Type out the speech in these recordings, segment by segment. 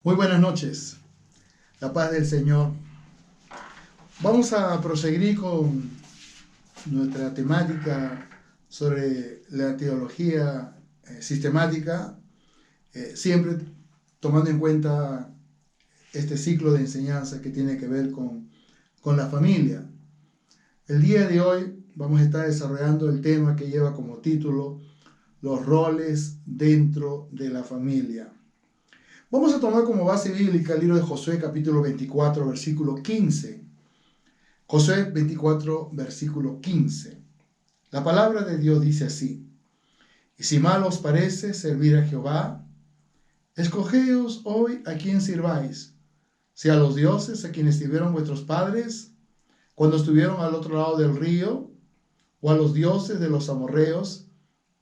Muy buenas noches, la paz del Señor. Vamos a proseguir con nuestra temática sobre la teología sistemática, siempre tomando en cuenta este ciclo de enseñanza que tiene que ver con la familia. El día de hoy vamos a estar desarrollando el tema que lleva como título los roles dentro de la familia. Vamos a tomar como base bíblica el libro de Josué capítulo 24, versículo 15. Josué 24, versículo 15. La palabra de Dios dice así: y si mal os parece servir a Jehová, escogeos hoy a quién sirváis, si a los dioses a quienes sirvieron vuestros padres cuando estuvieron al otro lado del río, o a los dioses de los amorreos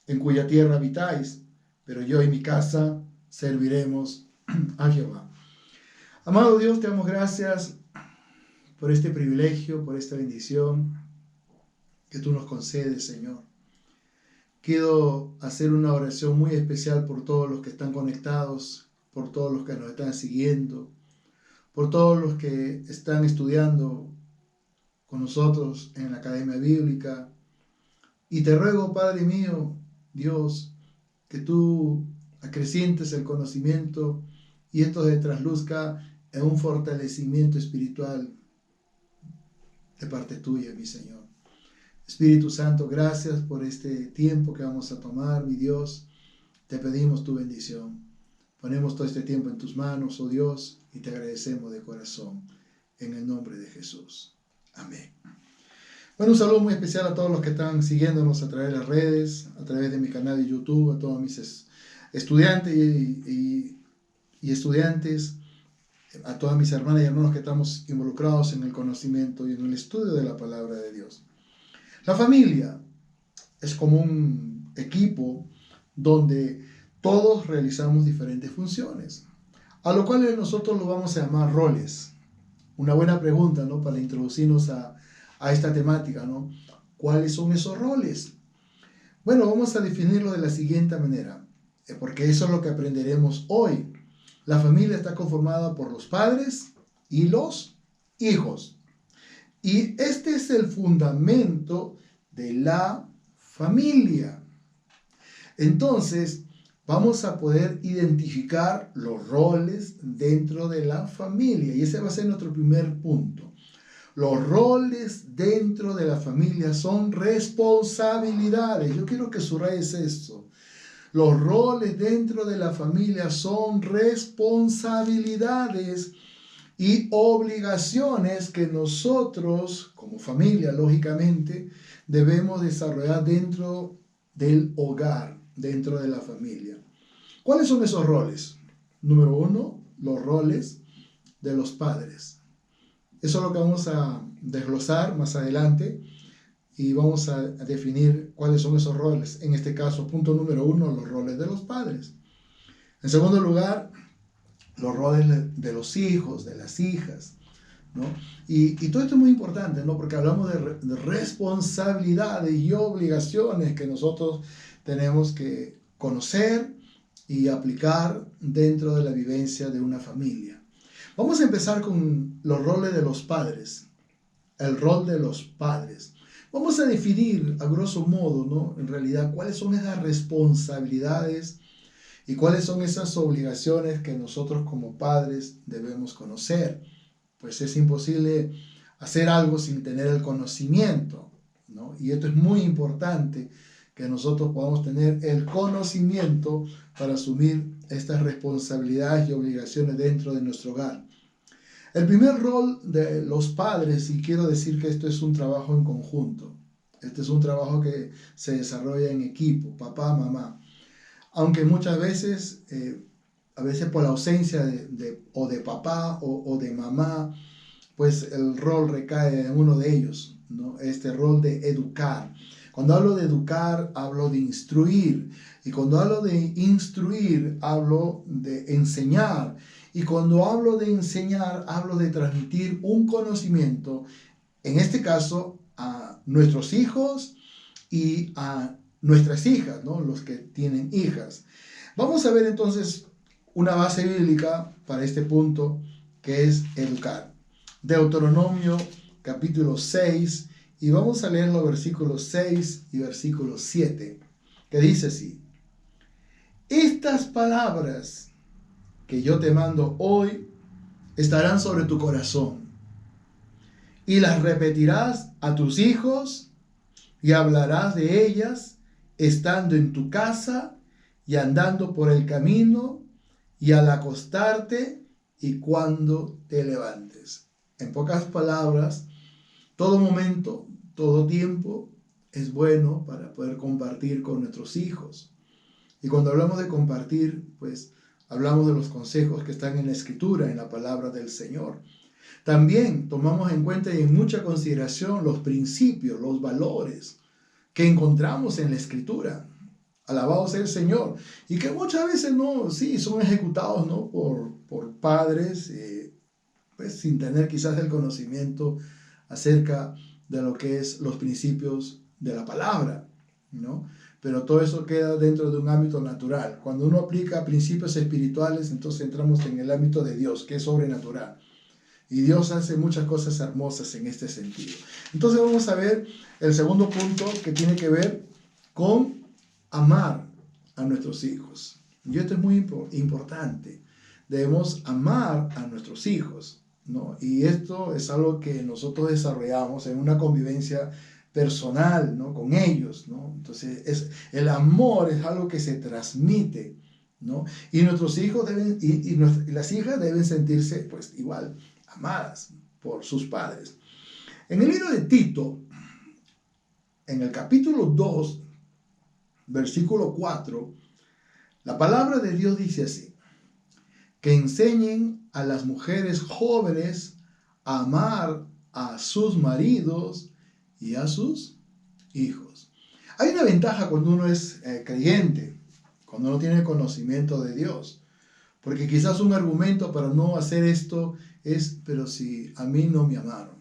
en cuya tierra habitáis, pero yo y mi casa serviremos a Jehová. Amado Dios, te damos gracias por este privilegio, por esta bendición que tú nos concedes, Señor. Quiero hacer una oración muy especial por todos los que están conectados, por todos los que nos están siguiendo, por todos los que están estudiando con nosotros en la Academia Bíblica. Y te ruego, Padre mío, Dios, que tú acrecientes el conocimiento y esto se trasluzca en un fortalecimiento espiritual de parte tuya, mi Señor. Espíritu Santo, gracias por este tiempo que vamos a tomar, mi Dios. Te pedimos tu bendición. Ponemos todo este tiempo en tus manos, oh Dios, y te agradecemos de corazón, en el nombre de Jesús. Amén. Bueno, un saludo muy especial a todos los que están siguiéndonos a través de las redes, a través de mi canal de YouTube, a todos mis estudiantes y estudiantes, a todas mis hermanas y hermanos que estamos involucrados en el conocimiento y en el estudio de la palabra de Dios. La familia es como un equipo donde todos realizamos diferentes funciones, a lo cual nosotros lo vamos a llamar roles. Una buena pregunta, ¿no?, para introducirnos a esta temática, ¿no? ¿Cuáles son esos roles? Bueno, vamos a definirlo de la siguiente manera, porque eso es lo que aprenderemos hoy. La familia está conformada por los padres y los hijos. Y este es el fundamento de la familia. Entonces, vamos a poder identificar los roles dentro de la familia. Y ese va a ser nuestro primer punto. Los roles dentro de la familia son responsabilidades. Yo quiero que subrayes esto. Los roles dentro de la familia son responsabilidades y obligaciones que nosotros, como familia, lógicamente, debemos desarrollar dentro del hogar, dentro de la familia. ¿Cuáles son esos roles? Número uno, los roles de los padres. Eso es lo que vamos a desglosar más adelante y vamos a definir cuáles son esos roles. En este caso, punto número uno, los roles de los padres. En segundo lugar, los roles de los hijos, de las hijas, ¿no? Y todo esto es muy importante, ¿no? Porque hablamos de responsabilidades y obligaciones que nosotros tenemos que conocer y aplicar dentro de la vivencia de una familia. Vamos a empezar con los roles de los padres. El rol de los padres. Vamos a definir a grosso modo, ¿no?, en realidad, cuáles son esas responsabilidades y cuáles son esas obligaciones que nosotros como padres debemos conocer. Pues es imposible hacer algo sin tener el conocimiento, ¿no? Y esto es muy importante, que nosotros podamos tener el conocimiento para asumir estas responsabilidades y obligaciones dentro de nuestro hogar. El primer rol de los padres, y quiero decir que esto es un trabajo en conjunto, este es un trabajo que se desarrolla en equipo, papá, mamá, aunque muchas veces, a veces por la ausencia de papá o de mamá, pues el rol recae en uno de ellos, ¿no? Este rol de educar. Cuando hablo de educar, hablo de instruir, y cuando hablo de instruir, hablo de enseñar. Y cuando hablo de enseñar, hablo de transmitir un conocimiento, en este caso, a nuestros hijos y a nuestras hijas, ¿no?, los que tienen hijas. Vamos a ver entonces una base bíblica para este punto, que es educar. Deuteronomio capítulo 6, y vamos a leer los versículos 6 y versículo 7, que dice así: estas palabras que yo te mando hoy estarán sobre tu corazón, y las repetirás a tus hijos, y hablarás de ellas estando en tu casa y andando por el camino y al acostarte y cuando te levantes. En pocas palabras, todo momento, todo tiempo es bueno para poder compartir con nuestros hijos. Y cuando hablamos de compartir, pues hablamos de los consejos que están en la Escritura, en la palabra del Señor. También tomamos en cuenta y en mucha consideración los principios, los valores que encontramos en la Escritura. Alabado sea el Señor. Y que muchas veces no, sí, son ejecutados, ¿no?, por padres, pues sin tener quizás el conocimiento acerca de lo que es los principios de la palabra, ¿no? Pero todo eso queda dentro de un ámbito natural. Cuando uno aplica principios espirituales, entonces entramos en el ámbito de Dios, que es sobrenatural. Y Dios hace muchas cosas hermosas en este sentido. Entonces vamos a ver el segundo punto, que tiene que ver con amar a nuestros hijos. Y esto es muy importante. Debemos amar a nuestros hijos, ¿no? Y esto es algo que nosotros desarrollamos en una convivencia personal, ¿no?, con ellos, ¿no? Entonces el amor es algo que se transmite, ¿no? Y nuestros hijos deben, y las hijas deben sentirse pues igual amadas por sus padres. En el libro de Tito, en el capítulo 2, versículo 4, la palabra de Dios dice así: que enseñen a las mujeres jóvenes a amar a sus maridos y a sus hijos. Hay una ventaja cuando uno es creyente, cuando uno tiene conocimiento de Dios, porque quizás un argumento para no hacer esto es: pero si a mí no me amaron,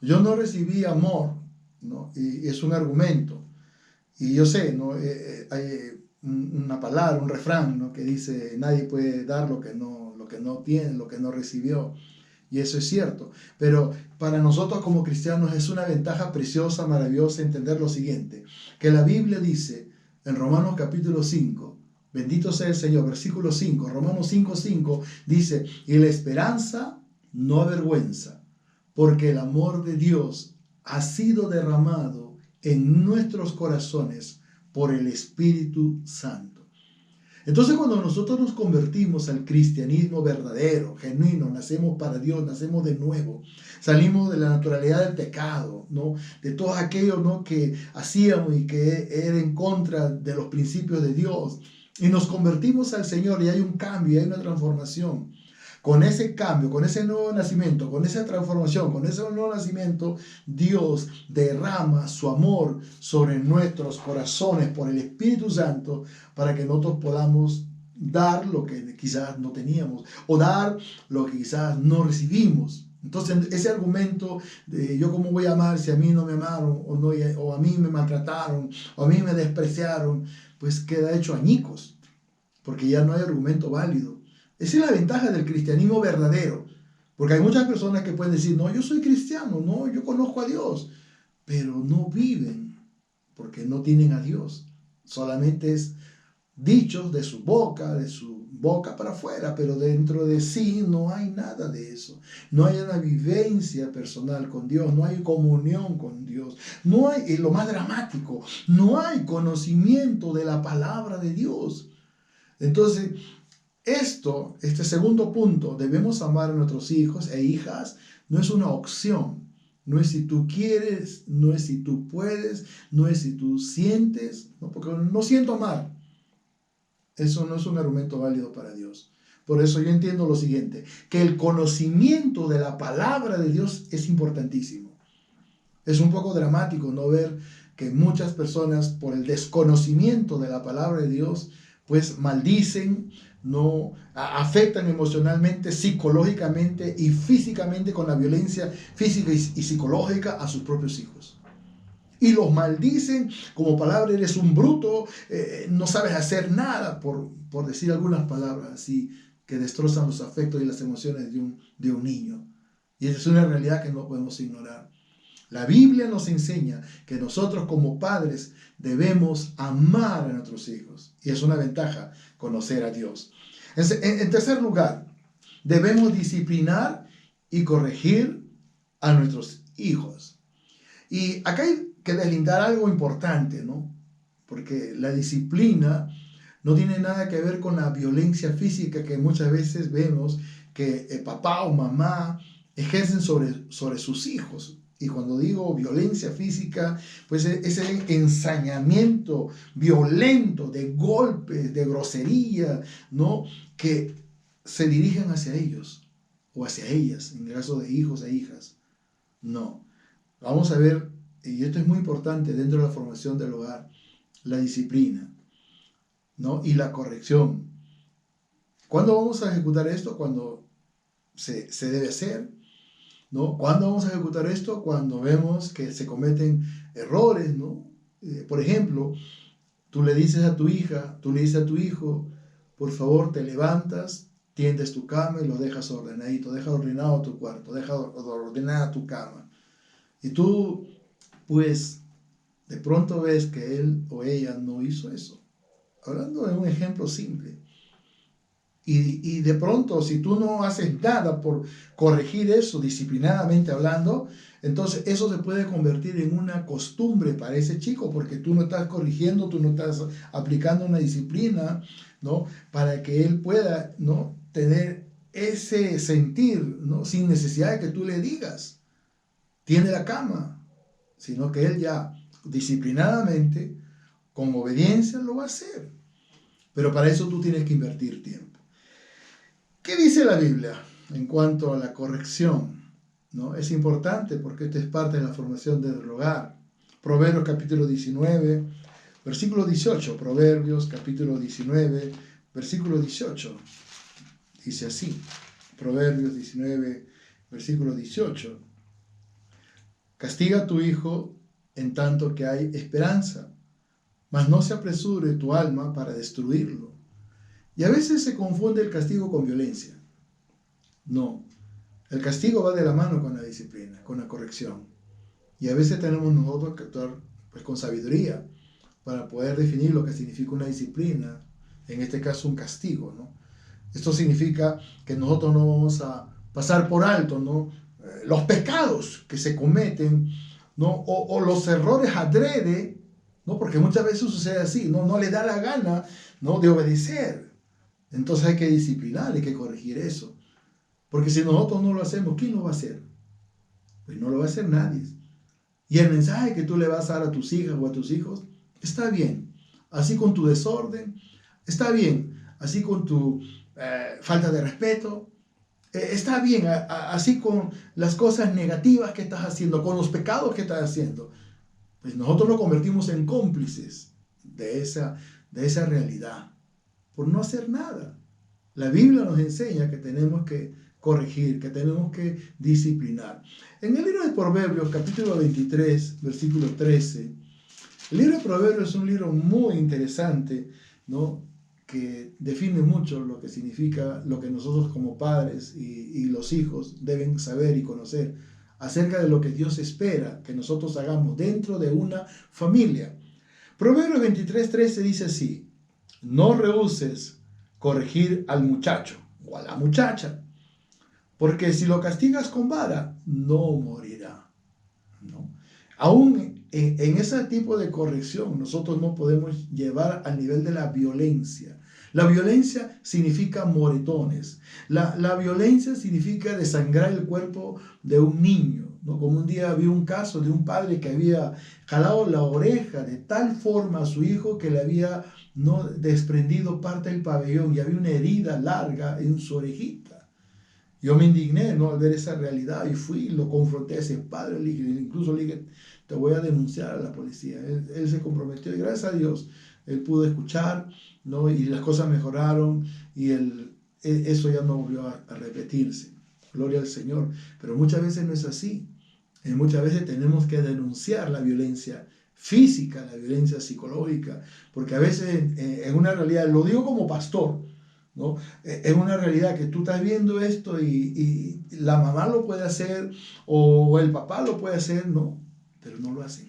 yo no recibí amor, ¿no? Y es un argumento. Y yo sé, ¿no? Hay una palabra, un refrán, ¿no?, que dice: nadie puede dar lo que no tiene, lo que no recibió. Y eso es cierto. Pero para nosotros como cristianos es una ventaja preciosa, maravillosa, entender lo siguiente: que la Biblia dice en Romanos capítulo 5, bendito sea el Señor, versículo 5, Romanos 5:5 dice: y la esperanza no avergüenza, porque el amor de Dios ha sido derramado en nuestros corazones por el Espíritu Santo. Entonces, cuando nosotros nos convertimos al cristianismo verdadero, genuino, nacemos para Dios, nacemos de nuevo, salimos de la naturalidad del pecado, ¿no?, de todo aquello, ¿no?, que hacíamos y que era en contra de los principios de Dios, y nos convertimos al Señor, y hay un cambio, hay una transformación. Con ese cambio, con ese nuevo nacimiento, con esa transformación, con ese nuevo nacimiento, Dios derrama su amor sobre nuestros corazones por el Espíritu Santo, para que nosotros podamos dar lo que quizás no teníamos, o dar lo que quizás no recibimos. Entonces, ese argumento de yo cómo voy a amar si a mí no me amaron, o a mí me maltrataron, o a mí me despreciaron, pues queda hecho añicos, porque ya no hay argumento válido. Esa es la ventaja del cristianismo verdadero, porque hay muchas personas que pueden decir: no, yo soy cristiano, no, yo conozco a Dios, pero no viven porque no tienen a Dios. Solamente es dichos de su boca para afuera, pero dentro de sí no hay nada de eso. No hay una vivencia personal con Dios, no hay comunión con Dios, no hay, y lo más dramático, no hay conocimiento de la palabra de Dios. Entonces, este segundo punto, debemos amar a nuestros hijos e hijas, no es una opción, no es si tú quieres, no es si tú puedes, no es si tú sientes, no, porque no siento amar. Eso no es un argumento válido para Dios. Por eso yo entiendo lo siguiente, que el conocimiento de la palabra de Dios es importantísimo. Es un poco dramático no ver que muchas personas, por el desconocimiento de la palabra de Dios, pues maldicen, no afectan emocionalmente, psicológicamente y físicamente, con la violencia física y psicológica, a sus propios hijos. y los maldicen como palabra, eres un bruto, no sabes hacer nada, por decir algunas palabras así que destrozan los afectos y las emociones de un niño. Y esa es una realidad que no podemos ignorar. La Biblia nos enseña que nosotros como padres debemos amar a nuestros hijos. Y es una ventaja conocer a Dios. En tercer lugar, debemos disciplinar y corregir a nuestros hijos. Y acá hay que deslindar algo importante, ¿no? Porque la disciplina no tiene nada que ver con la violencia física que muchas veces vemos que el papá o mamá ejercen sobre sus hijos. Y cuando digo violencia física, pues es el ensañamiento violento de golpes, de grosería, ¿no? Que se dirigen hacia ellos o hacia ellas, en el caso de hijos e hijas. No. Vamos a ver, y esto es muy importante dentro de la formación del hogar, la disciplina, ¿no? Y la corrección. ¿Cuándo vamos a ejecutar esto? Cuando se debe hacer, ¿no? ¿Cuándo vamos a ejecutar esto? Cuando vemos que se cometen errores, ¿no? Por ejemplo, tú le dices a tu hija, tú le dices a tu hijo, por favor te levantas, tiendes tu cama y lo dejas ordenadito, deja ordenado tu cuarto, deja ordenada tu cama. Y tú, pues, de pronto ves que él o ella no hizo eso. Hablando de un ejemplo simple. Y de pronto, si tú no haces nada por corregir eso, disciplinadamente hablando, entonces eso se puede convertir en una costumbre para ese chico, porque tú no estás corrigiendo, tú no estás aplicando una disciplina, ¿no? Para que él pueda, ¿no? Tener ese sentir, ¿no? Sin necesidad de que tú le digas, tiende la cama, sino que él ya disciplinadamente, con obediencia, lo va a hacer. Pero para eso tú tienes que invertir tiempo. ¿Qué dice la Biblia en cuanto a la corrección? ¿No? Es importante porque esto es parte de la formación del hogar. Proverbios capítulo 19, versículo 18. Proverbios capítulo 19, versículo 18. Dice así. Proverbios 19, versículo 18. Castiga a tu hijo en tanto que hay esperanza, mas no se apresure tu alma para destruirlo. Y a veces se confunde el castigo con violencia. No, el castigo va de la mano con la disciplina, con la corrección. Y a veces tenemos nosotros que actuar pues, con sabiduría para poder definir lo que significa una disciplina, en este caso un castigo, ¿no? Esto significa que nosotros no vamos a pasar por alto, ¿no? Los pecados que se cometen, ¿no? O los errores adrede, ¿no? Porque muchas veces sucede así, ¿no? No le da la gana, ¿no? De obedecer. Entonces hay que disciplinar, hay que corregir eso. Porque si nosotros no lo hacemos, ¿quién lo va a hacer? Pues no lo va a hacer nadie. Y el mensaje que tú le vas a dar a tus hijas o a tus hijos, está bien. Así con tu desorden, está bien. Así con tu falta de respeto, está bien. Así con las cosas negativas que estás haciendo, con los pecados que estás haciendo. Pues nosotros nos convertimos en cómplices de esa realidad. Por no hacer nada. La Biblia nos enseña que tenemos que corregir, que tenemos que disciplinar. En el libro de Proverbios, capítulo 23, versículo 13, el libro de Proverbios es un libro muy interesante, ¿no? Que define mucho lo que significa, lo que nosotros como padres y los hijos deben saber y conocer acerca de lo que Dios espera que nosotros hagamos dentro de una familia. Proverbios 23, 13 dice así: no rehúses corregir al muchacho o a la muchacha, porque si lo castigas con vara, no morirá, ¿no? Aún en ese tipo de corrección, nosotros no podemos llevar al nivel de la violencia. La violencia significa moretones. La violencia significa desangrar el cuerpo de un niño, ¿no? Como un día había un caso de un padre que había jalado la oreja de tal forma a su hijo que le había no desprendido parte del pabellón y había una herida larga en su orejita. Yo me indigné, ¿no? Al ver esa realidad y fui y lo confronté a ese padre, incluso le dije, te voy a denunciar a la policía. Él se comprometió y gracias a Dios él pudo escuchar, ¿no? Y las cosas mejoraron y eso ya no volvió a repetirse. Gloria al Señor. Pero muchas veces no es así. Muchas veces tenemos que denunciar la violencia física, la violencia psicológica, porque a veces en una realidad, lo digo como pastor, ¿no? Es una realidad que tú estás viendo esto y la mamá lo puede hacer o el papá lo puede hacer, no, pero no lo hacen.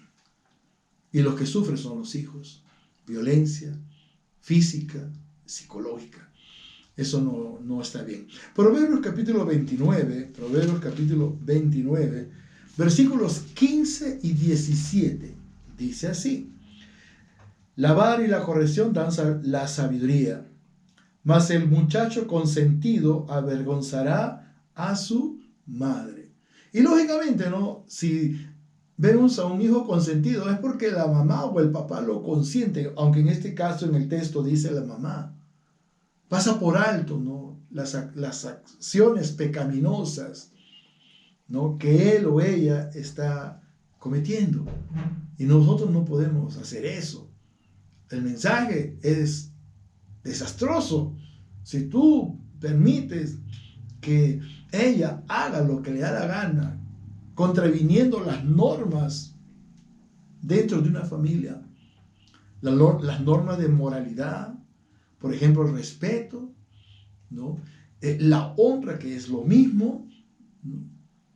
Y los que sufren son los hijos. Violencia física, psicológica. Eso no está bien. Proverbios capítulo 29, versículos 15 y 17, dice así: la vara y la corrección dan la sabiduría, mas el muchacho consentido avergonzará a su madre. Y lógicamente, ¿no? Si vemos a un hijo consentido es porque la mamá o el papá lo consiente, aunque en este caso en el texto dice la mamá. Pasa por alto, ¿no? Las acciones pecaminosas, ¿no? Que él o ella está cometiendo. Y nosotros no podemos hacer eso. El mensaje es desastroso. Si tú permites que ella haga lo que le da la gana, contraviniendo las normas dentro de una familia, las normas de moralidad, por ejemplo, el respeto, ¿no? La honra, que es lo mismo, ¿no?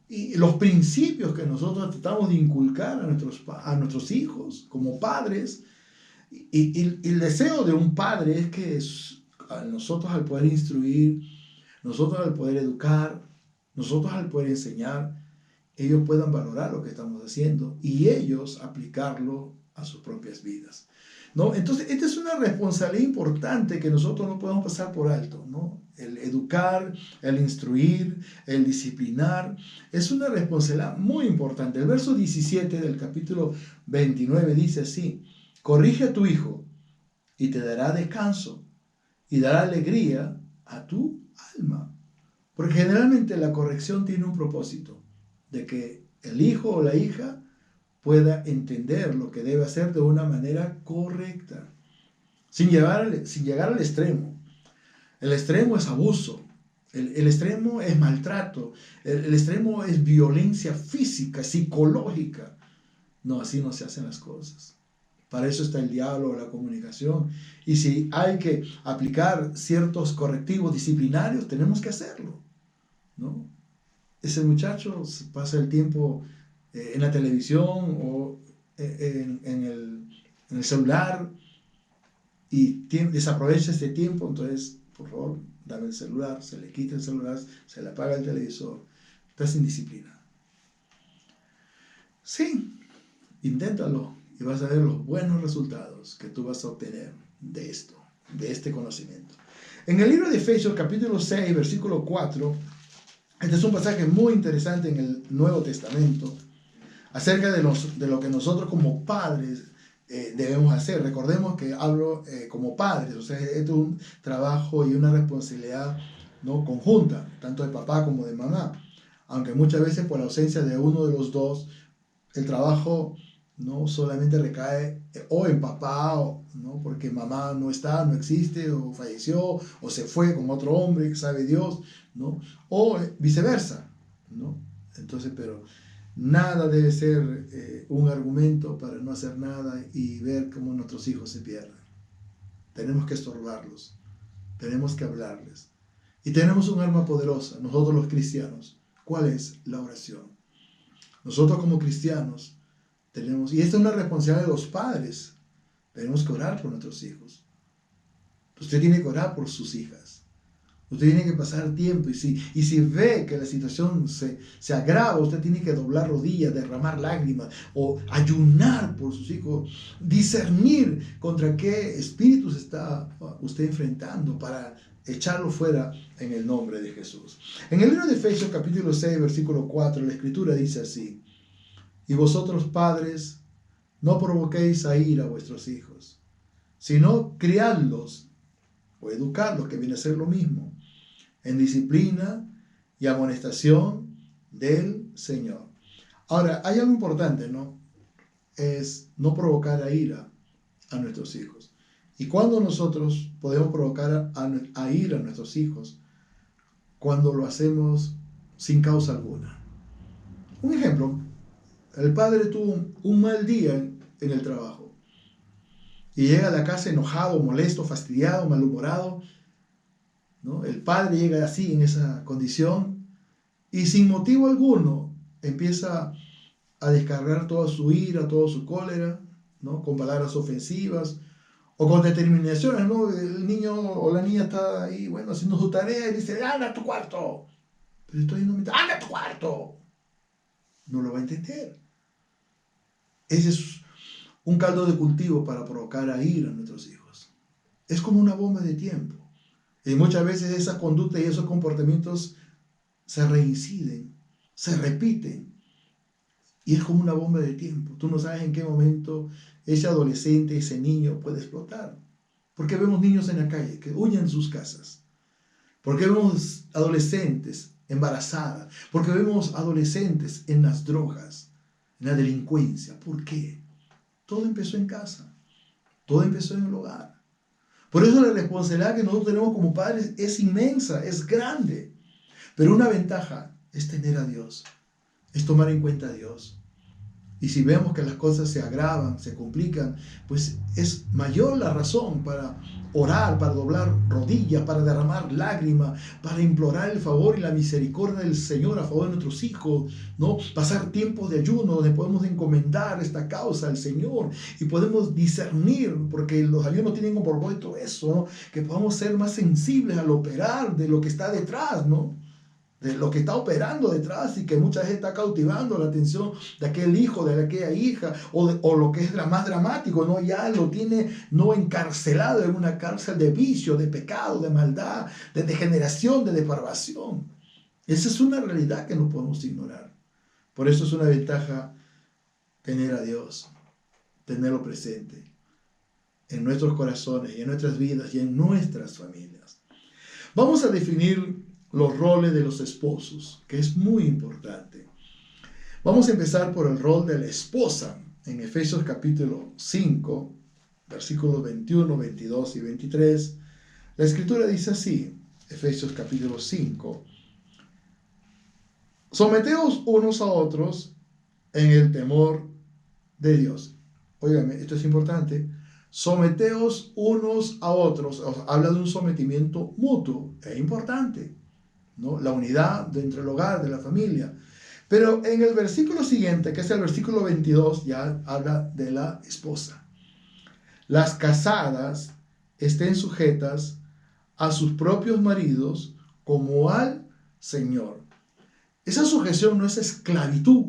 Y los principios que nosotros tratamos de inculcar a nuestros hijos como padres. Y el deseo de un padre es que nosotros, al poder instruir, nosotros al poder educar, nosotros al poder enseñar, ellos puedan valorar lo que estamos haciendo y ellos aplicarlo a sus propias vidas, ¿no? Entonces, esta es una responsabilidad importante que nosotros no podemos pasar por alto, ¿no? El educar, el instruir, el disciplinar, es una responsabilidad muy importante. El verso 17 del capítulo 29 dice así: corrige a tu hijo y te dará descanso y dará alegría a tu alma. Porque generalmente la corrección tiene un propósito, de que el hijo o la hija pueda entender lo que debe hacer de una manera correcta, sin llegar al extremo. El extremo es abuso, el extremo es maltrato, el extremo es violencia física, psicológica. No, así no se hacen las cosas. Para eso está el diálogo, la comunicación. Y si hay que aplicar ciertos correctivos disciplinarios, tenemos que hacerlo, ¿no? Ese muchacho pasa el tiempo en la televisión o en el celular y desaprovecha este tiempo, entonces, por favor, dame el celular, se le quita el celular, se le apaga el televisor. Está sin disciplina. Sí, inténtalo y vas a ver los buenos resultados que tú vas a obtener de esto, de este conocimiento. En el libro de Efesios, capítulo 6, versículo 4, este es un pasaje muy interesante en el Nuevo Testamento acerca de lo que nosotros como padres debemos hacer. Recordemos que hablo como padres, o sea, esto es un trabajo y una responsabilidad, ¿no?, conjunta, tanto de papá como de mamá. Aunque muchas veces por la ausencia de uno de los dos, el trabajo no solamente recae o en papá, ¿no?, porque mamá no está, no existe, o falleció, o se fue con otro hombre, que sabe Dios, ¿no?, o viceversa, ¿no? Entonces, pero nada debe ser un argumento para no hacer nada y ver cómo nuestros hijos se pierden. Tenemos que estorbarlos, tenemos que hablarles. Y tenemos un arma poderosa, nosotros los cristianos. ¿Cuál es? La oración. Nosotros como cristianos tenemos, y esta es una responsabilidad de los padres, tenemos que orar por nuestros hijos. Usted tiene que orar por sus hijas. Usted tiene que pasar tiempo y si ve que la situación se agrava, usted tiene que doblar rodillas, derramar lágrimas o ayunar por sus hijos, discernir contra qué espíritus está usted enfrentando para echarlo fuera en el nombre de Jesús. En el libro de Efesios capítulo 6, versículo 4, la escritura dice así: y vosotros padres, no provoquéis a ira a vuestros hijos, sino criadlos o educarlos, que viene a ser lo mismo, en disciplina y amonestación del Señor. Ahora, hay algo importante, ¿no? Es no provocar a ira a nuestros hijos. ¿Y cuándo nosotros podemos provocar a ira a nuestros hijos? Cuando lo hacemos sin causa alguna. Un ejemplo, El padre tuvo un mal día en el trabajo y llega a la casa enojado, molesto, fastidiado, malhumorado, ¿no? El padre llega así, en esa condición, y sin motivo alguno empieza a descargar toda su ira, toda su cólera, ¿no? Con palabras ofensivas o con determinaciones, ¿no? El niño o la niña está ahí, bueno, haciendo su tarea y dice, anda a tu cuarto. Pero estoy en un momento, anda a tu cuarto. No lo va a entender. Ese es un caldo de cultivo para provocar a ira a nuestros hijos. Es como una bomba de tiempo. Y muchas veces esas conductas y esos comportamientos se reinciden, se repiten. Y es como una bomba de tiempo. Tú no sabes en qué momento ese adolescente, ese niño puede explotar. Porque vemos niños en la calle que huyen de sus casas. Porque vemos adolescentes embarazadas. Porque vemos adolescentes en las drogas, en la delincuencia. ¿Por qué? Todo empezó en casa. Todo empezó en el hogar. Por eso la responsabilidad que nosotros tenemos como padres es inmensa, es grande. Pero una ventaja es tener a Dios, es tomar en cuenta a Dios. Y si vemos que las cosas se agravan, se complican, pues es mayor la razón para orar, para doblar rodillas, para derramar lágrimas, para implorar el favor y la misericordia del Señor a favor de nuestros hijos, ¿no? Pasar tiempos de ayuno donde podemos encomendar esta causa al Señor y podemos discernir, porque los ayunos tienen como propósito eso, ¿no? Que podamos ser más sensibles al operar de lo que está detrás, ¿no? De lo que está operando detrás y que muchas veces está cautivando la atención de aquel hijo, de aquella hija, o lo que es más dramático, ¿no? Ya lo tiene no encarcelado en una cárcel de vicio, de pecado, de maldad, de degeneración, de depravación. Esa es una realidad que no podemos ignorar. Por eso es una ventaja tener a Dios, tenerlo presente en nuestros corazones y en nuestras vidas y en nuestras familias. Vamos a definir los roles de los esposos, que es muy importante. Vamos a empezar por el rol de la esposa. En Efesios capítulo 5, versículos 21, 22 y 23, la escritura dice así, Efesios capítulo 5, someteos unos a otros en el temor de Dios. Óigame, esto es importante. Someteos unos a otros. Habla de un sometimiento mutuo. Es importante, ¿no? La unidad dentro del hogar, de la familia. Pero en el versículo siguiente, que es el versículo 22, ya habla de la esposa. Las casadas estén sujetas a sus propios maridos como al Señor. Esa sujeción no es esclavitud.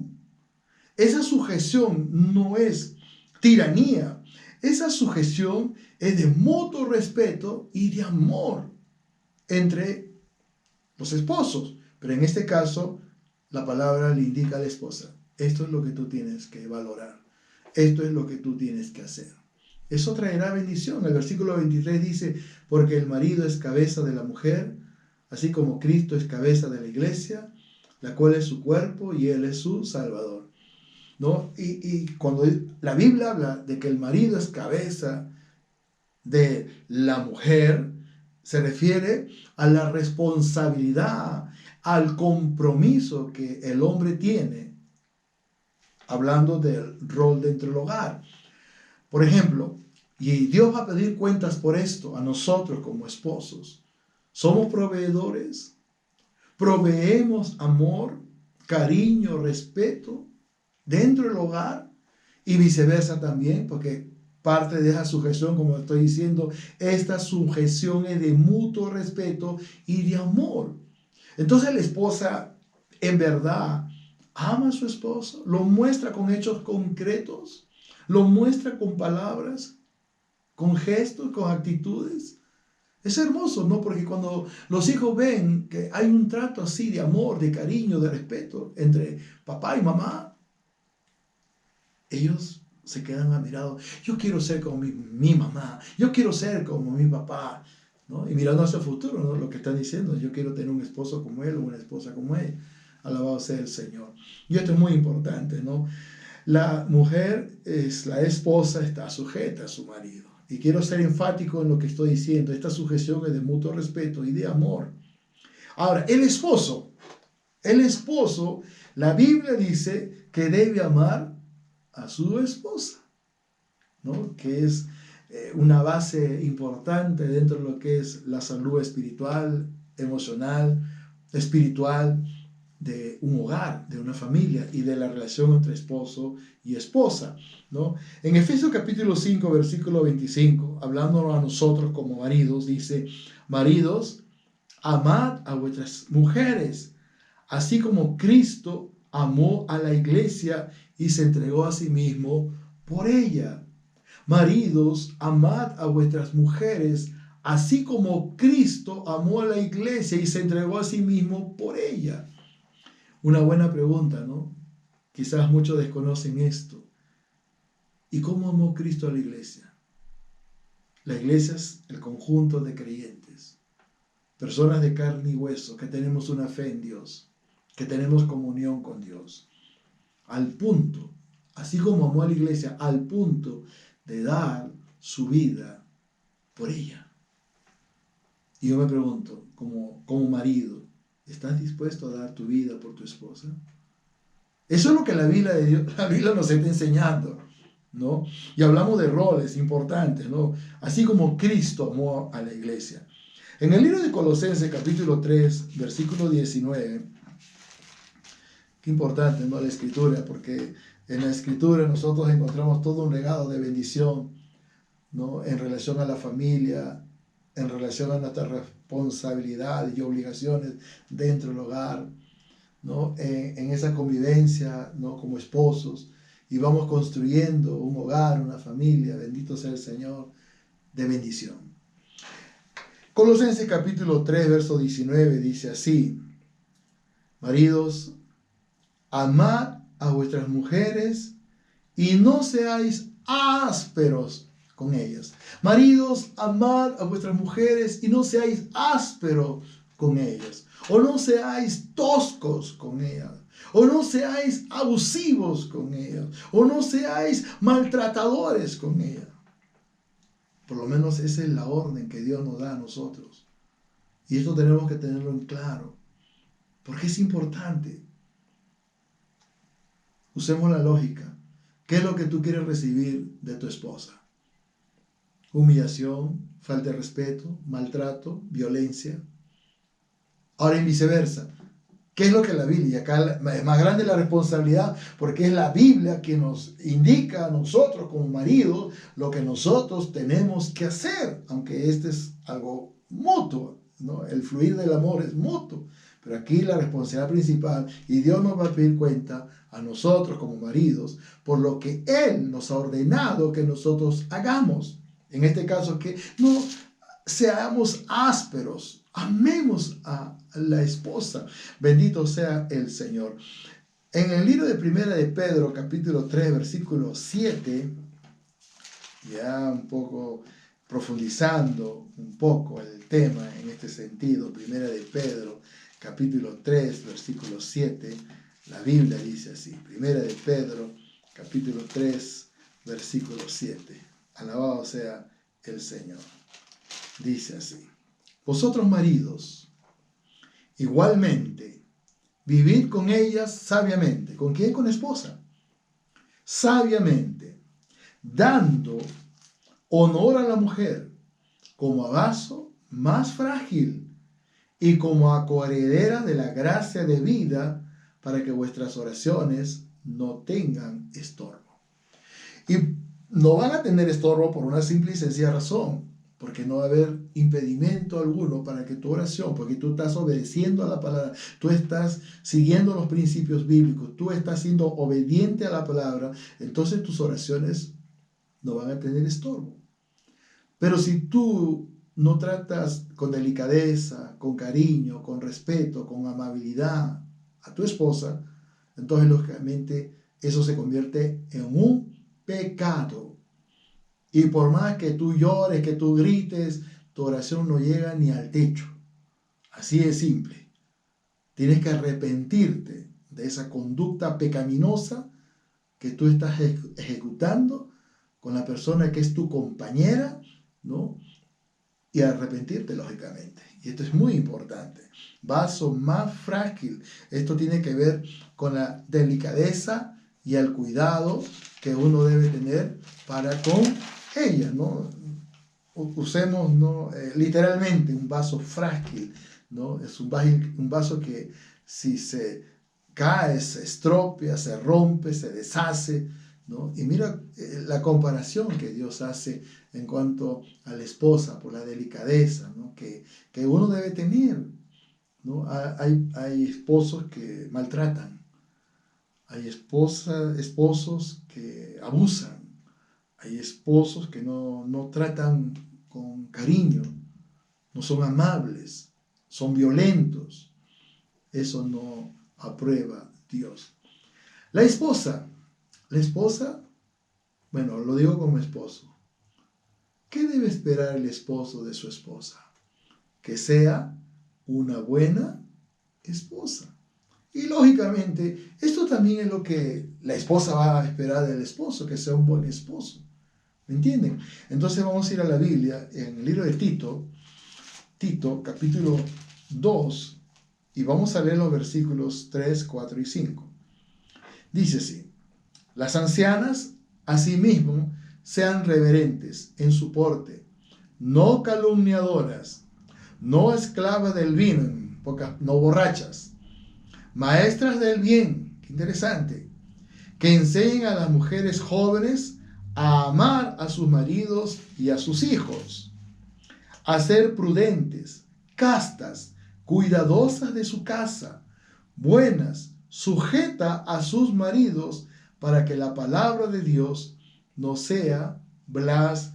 Esa sujeción no es tiranía. Esa sujeción es de mutuo respeto y de amor entre los esposos, pero en este caso la palabra le indica a la esposa, esto es lo que tú tienes que valorar, esto es lo que tú tienes que hacer. Eso traerá bendición. El versículo 23 dice, porque el marido es cabeza de la mujer, así como Cristo es cabeza de la iglesia, la cual es su cuerpo y él es su salvador, ¿no? Y cuando la Biblia habla de que el marido es cabeza de la mujer, se refiere a la responsabilidad, al compromiso que el hombre tiene, hablando del rol dentro del hogar. Por ejemplo, y Dios va a pedir cuentas por esto a nosotros como esposos. ¿Somos proveedores? ¿Proveemos amor, cariño, respeto dentro del hogar? Y viceversa también, porque parte de esa sujeción, como estoy diciendo, esta sujeción es de mutuo respeto y de amor. Entonces la esposa en verdad ama a su esposo, lo muestra con hechos concretos, lo muestra con palabras, con gestos, con actitudes. Es hermoso, ¿no? Porque cuando los hijos ven que hay un trato así de amor, de cariño, de respeto entre papá y mamá, ellos se quedan admirados. Yo quiero ser como mi mamá, yo quiero ser como mi papá, ¿no? Y mirando hacia el futuro, ¿no? Lo que están diciendo, yo quiero tener un esposo como él o una esposa como él. Alabado sea el Señor. Y esto es muy importante, ¿no? La mujer, la esposa, está sujeta a su marido. Y quiero ser enfático en lo que estoy diciendo. Esta sujeción es de mutuo respeto y de amor. Ahora, el esposo, La Biblia dice que debe amar a su esposa, ¿no? Que es una base importante dentro de lo que es la salud espiritual, emocional, espiritual de un hogar, de una familia y de la relación entre esposo y esposa, ¿no? En Efesios capítulo 5, versículo 25, hablándonos a nosotros como maridos, dice: maridos, amad a vuestras mujeres, así como Cristo amó a la iglesia y se entregó a sí mismo por ella. Maridos, amad a vuestras mujeres, así como Cristo amó a la iglesia y se entregó a sí mismo por ella. Una buena pregunta, ¿no? Quizás muchos desconocen esto. ¿Y cómo amó Cristo a la iglesia? La iglesia es el conjunto de creyentes, personas de carne y hueso, que tenemos una fe en Dios, que tenemos comunión con Dios, al punto, así como amó a la iglesia, al punto de dar su vida por ella. Y yo me pregunto, como marido, ¿estás dispuesto a dar tu vida por tu esposa? Eso es lo que la Biblia nos está enseñando, ¿no? Y hablamos de roles importantes, ¿no? Así como Cristo amó a la iglesia. En el libro de Colosenses, capítulo 3, versículo 19, qué importante, ¿no? La escritura, porque en la escritura nosotros encontramos todo un legado de bendición, ¿no? En relación a la familia, en relación a nuestras responsabilidades y obligaciones dentro del hogar, ¿no? En esa convivencia, ¿no? Como esposos, y vamos construyendo un hogar, una familia, bendito sea el Señor, de bendición. Colosenses capítulo 3, verso 19 dice así: maridos, amad a vuestras mujeres y no seáis ásperos con ellas. Maridos, amad a vuestras mujeres y no seáis ásperos con ellas. O no seáis toscos con ellas. O no seáis abusivos con ellas. O no seáis maltratadores con ellas. Por lo menos esa es la orden que Dios nos da a nosotros. Y esto tenemos que tenerlo en claro. Porque es importante. Usemos la lógica. ¿Qué es lo que tú quieres recibir de tu esposa? Humillación, falta de respeto, maltrato, violencia. Ahora, en viceversa, ¿qué es lo que la Biblia? Y acá es más grande la responsabilidad, porque es la Biblia que nos indica a nosotros como maridos lo que nosotros tenemos que hacer, aunque este es algo mutuo, ¿no? El fluir del amor es mutuo, pero aquí la responsabilidad principal, y Dios nos va a pedir cuenta a nosotros como maridos por lo que Él nos ha ordenado que nosotros hagamos. En este caso, que no seamos ásperos, amemos a la esposa. Bendito sea el Señor. En el libro de Primera de Pedro, capítulo 3, versículo 7, ya un poco profundizando un poco el tema en este sentido, Primera de Pedro, capítulo 3, versículo 7, la Biblia dice así: Primera de Pedro, capítulo 3, versículo 7. Alabado sea el Señor. Dice así: vosotros maridos, igualmente, vivid con ellas sabiamente. ¿Con quién? Con la esposa. Sabiamente, dando honor a la mujer como a vaso más frágil y como a coheredera de la gracia de vida, para que vuestras oraciones no tengan estorbo. Y no van a tener estorbo por una simple y sencilla razón, porque no va a haber impedimento alguno para que tu oración, porque tú estás obedeciendo a la palabra, tú estás siguiendo los principios bíblicos, tú estás siendo obediente a la palabra, entonces tus oraciones no van a tener estorbo. Pero si tú no tratas con delicadeza, con cariño, con respeto, con amabilidad a tu esposa, entonces lógicamente eso se convierte en un pecado. Y por más que tú llores, que tú grites, tu oración no llega ni al techo. Así es simple. Tienes que arrepentirte de esa conducta pecaminosa que tú estás ejecutando con la persona que es tu compañera, ¿no? y arrepentirte, lógicamente. Y esto es muy importante. Vaso más frágil. Esto tiene que ver con la delicadeza y el cuidado que uno debe tener para con ella, ¿no? Usemos, ¿no? Literalmente un vaso frágil, ¿no? Es un vaso que si se cae, se estropea, se rompe, se deshace, ¿no? Y mira la comparación que Dios hace en cuanto a la esposa, por la delicadeza, ¿no? que uno debe tener, ¿no? Hay esposos que maltratan, hay esposos que abusan, hay esposos que no tratan con cariño, no son amables, son violentos. Eso no aprueba Dios. La esposa, bueno, lo digo como esposo. ¿Qué debe esperar el esposo de su esposa? Que sea una buena esposa. Y lógicamente, esto también es lo que la esposa va a esperar del esposo, que sea un buen esposo. ¿Me entienden? Entonces vamos a ir a la Biblia, en el libro de Tito, capítulo 2, y vamos a leer los versículos 3, 4 y 5. Dice así: las ancianas, asimismo, sean reverentes en su porte, no calumniadoras, no esclavas del vino, no borrachas, maestras del bien, qué interesante, que enseñen a las mujeres jóvenes a amar a sus maridos y a sus hijos, a ser prudentes, castas, cuidadosas de su casa, buenas, sujeta a sus maridos, para que la palabra de Dios no sea blasfemada.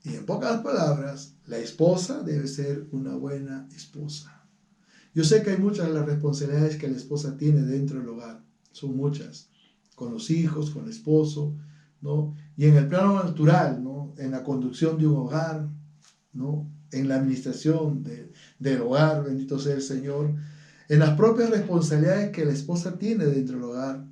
Y en pocas palabras, la esposa debe ser una buena esposa. Yo sé que hay muchas de las responsabilidades que la esposa tiene dentro del hogar. Son muchas. Con los hijos, con el esposo, ¿no? Y en el plano natural, ¿no? En la conducción de un hogar, ¿no? En la administración del hogar, bendito sea el Señor. En las propias responsabilidades que la esposa tiene dentro del hogar.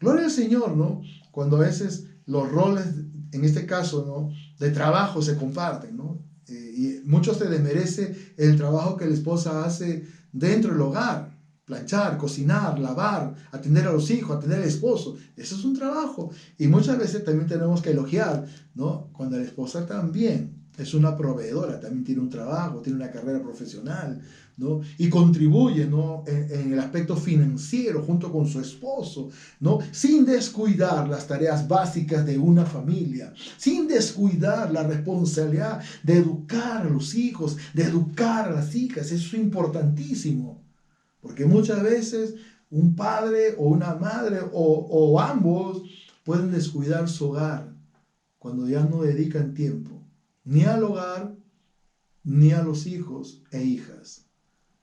Gloria al Señor, ¿no? Cuando a veces los roles, en este caso, ¿no? De trabajo se comparten, ¿no? Y mucho se desmerece el trabajo que la esposa hace dentro del hogar. Planchar, cocinar, lavar, atender a los hijos, atender al esposo. Eso es un trabajo. Y muchas veces también tenemos que elogiar, ¿no? Cuando la esposa también es una proveedora, también tiene un trabajo, tiene una carrera profesional, ¿no? Y contribuye, ¿no? En el aspecto financiero junto con su esposo, ¿no? Sin descuidar las tareas básicas de una familia, sin descuidar la responsabilidad de educar a los hijos, de educar a las hijas. Eso es importantísimo, porque muchas veces un padre o una madre o ambos pueden descuidar su hogar cuando ya no dedican tiempo ni al hogar, ni a los hijos e hijas.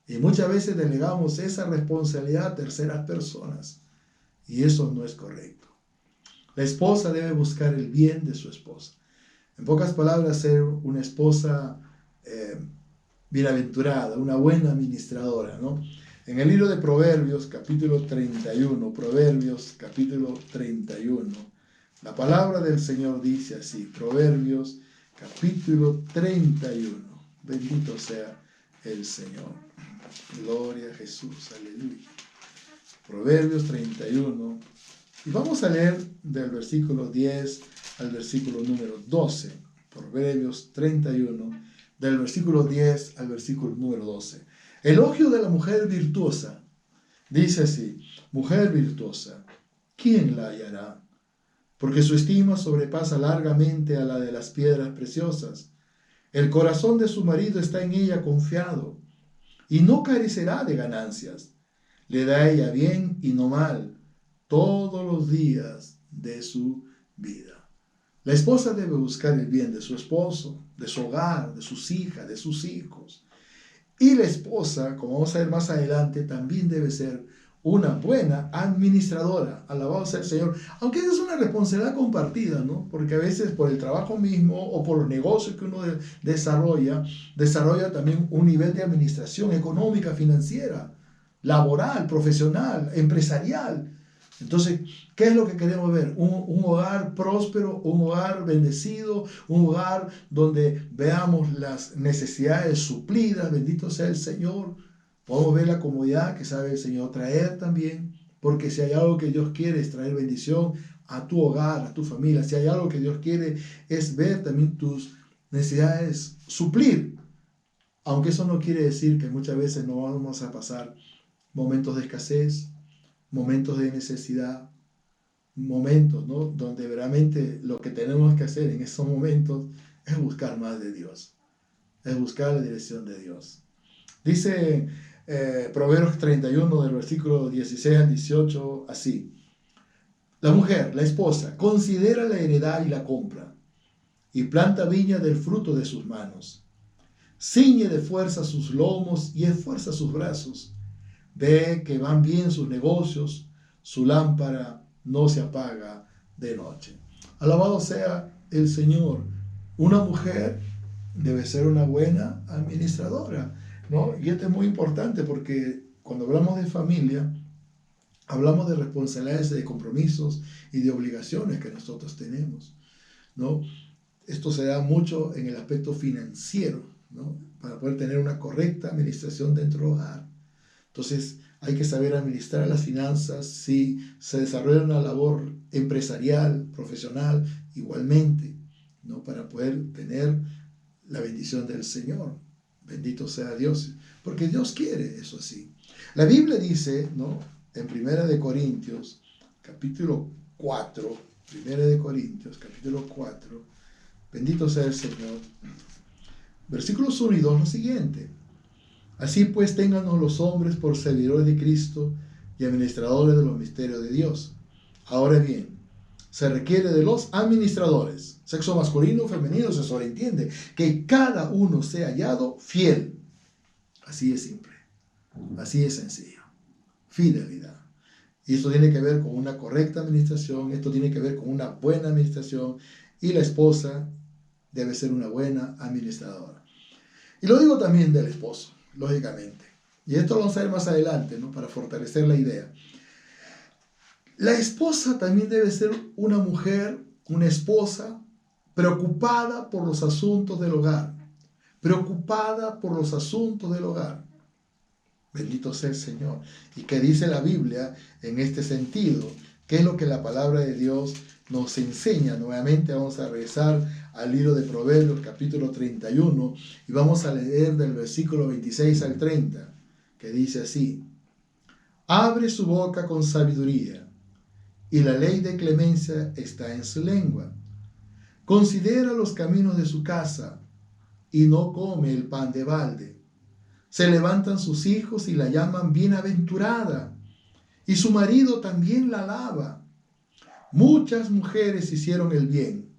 Y muchas veces delegamos esa responsabilidad a terceras personas. Y eso no es correcto. La esposa debe buscar el bien de su esposa. En pocas palabras, ser una esposa bienaventurada, una buena administradora, ¿no? En el libro de Proverbios, capítulo 31, Proverbios, capítulo 31, la palabra del Señor dice así, Proverbios, capítulo 31. Bendito sea el Señor. Gloria a Jesús. Aleluya. Proverbios 31. Y vamos a leer del versículo 10 al versículo número 12. Proverbios 31, del versículo 10 al versículo número 12. Elogio de la mujer virtuosa. Dice así: mujer virtuosa, ¿quién la hallará? Porque su estima sobrepasa largamente a la de las piedras preciosas. El corazón de su marido está en ella confiado, y no carecerá de ganancias. Le da a ella bien y no mal, todos los días de su vida. La esposa debe buscar el bien de su esposo, de su hogar, de sus hijas, de sus hijos. Y la esposa, como vamos a ver más adelante, también debe ser una buena administradora. Alabado sea el Señor. Aunque esa es una responsabilidad compartida, ¿no? Porque a veces por el trabajo mismo o por los negocios que uno desarrolla también un nivel de administración económica, financiera, laboral, profesional, empresarial. Entonces, ¿qué es lo que queremos ver? Un hogar próspero, un hogar bendecido, un hogar donde veamos las necesidades suplidas, bendito sea el Señor. Podemos ver la comodidad que sabe el Señor traer también, porque si hay algo que Dios quiere es traer bendición a tu hogar, a tu familia. Si hay algo que Dios quiere es ver también tus necesidades suplir. Aunque eso no quiere decir que muchas veces no vamos a pasar momentos de escasez, momentos de necesidad, momentos, ¿no?, donde realmente lo que tenemos que hacer en esos momentos es buscar más de Dios, es buscar la dirección de Dios. Dice Proverbios 31 del versículo 16 al 18 así: la mujer, la esposa, considera la heredad y la compra, y planta viña del fruto de sus manos. Ciñe de fuerza sus lomos y esfuerza sus brazos. Ve que van bien sus negocios, su lámpara no se apaga de noche. Alabado sea el Señor. Una mujer debe ser una buena administradora, ¿no? Y esto es muy importante porque cuando hablamos de familia, hablamos de responsabilidades, de compromisos y de obligaciones que nosotros tenemos, ¿no? Esto se da mucho en el aspecto financiero, ¿no?, para poder tener una correcta administración dentro del hogar. Entonces, hay que saber administrar las finanzas. Si se desarrolla una labor empresarial, profesional, igualmente, ¿no?, para poder tener la bendición del Señor. Bendito sea Dios, porque Dios quiere eso así. La Biblia dice, ¿no?, en 1 Corintios, capítulo 4, 1 Corintios, capítulo 4, bendito sea el Señor, versículos 1 y 2, lo siguiente: así pues, téngannos los hombres por servidores de Cristo y administradores de los misterios de Dios. Ahora bien, se requiere de los administradores, sexo masculino o femenino, se sobreentiende, que cada uno sea hallado fiel. Así es simple, así es sencillo. Fidelidad. Y esto tiene que ver con una correcta administración, esto tiene que ver con una buena administración, y la esposa debe ser una buena administradora. Y lo digo también del esposo, lógicamente. Y esto lo vamos a ver más adelante, ¿no?, para fortalecer la idea. La esposa también debe ser una mujer, una esposa preocupada por los asuntos del hogar. Preocupada por los asuntos del hogar. Bendito sea el Señor. ¿Y qué dice la Biblia en este sentido? ¿Qué es lo que la palabra de Dios nos enseña? Nuevamente vamos a regresar al libro de Proverbios, capítulo 31, y vamos a leer del versículo 26 al 30, que dice así: abre su boca con sabiduría, y la ley de clemencia está en su lengua. Considera los caminos de su casa, y no come el pan de balde. Se levantan sus hijos y la llaman bienaventurada, y su marido también la alaba. Muchas mujeres hicieron el bien,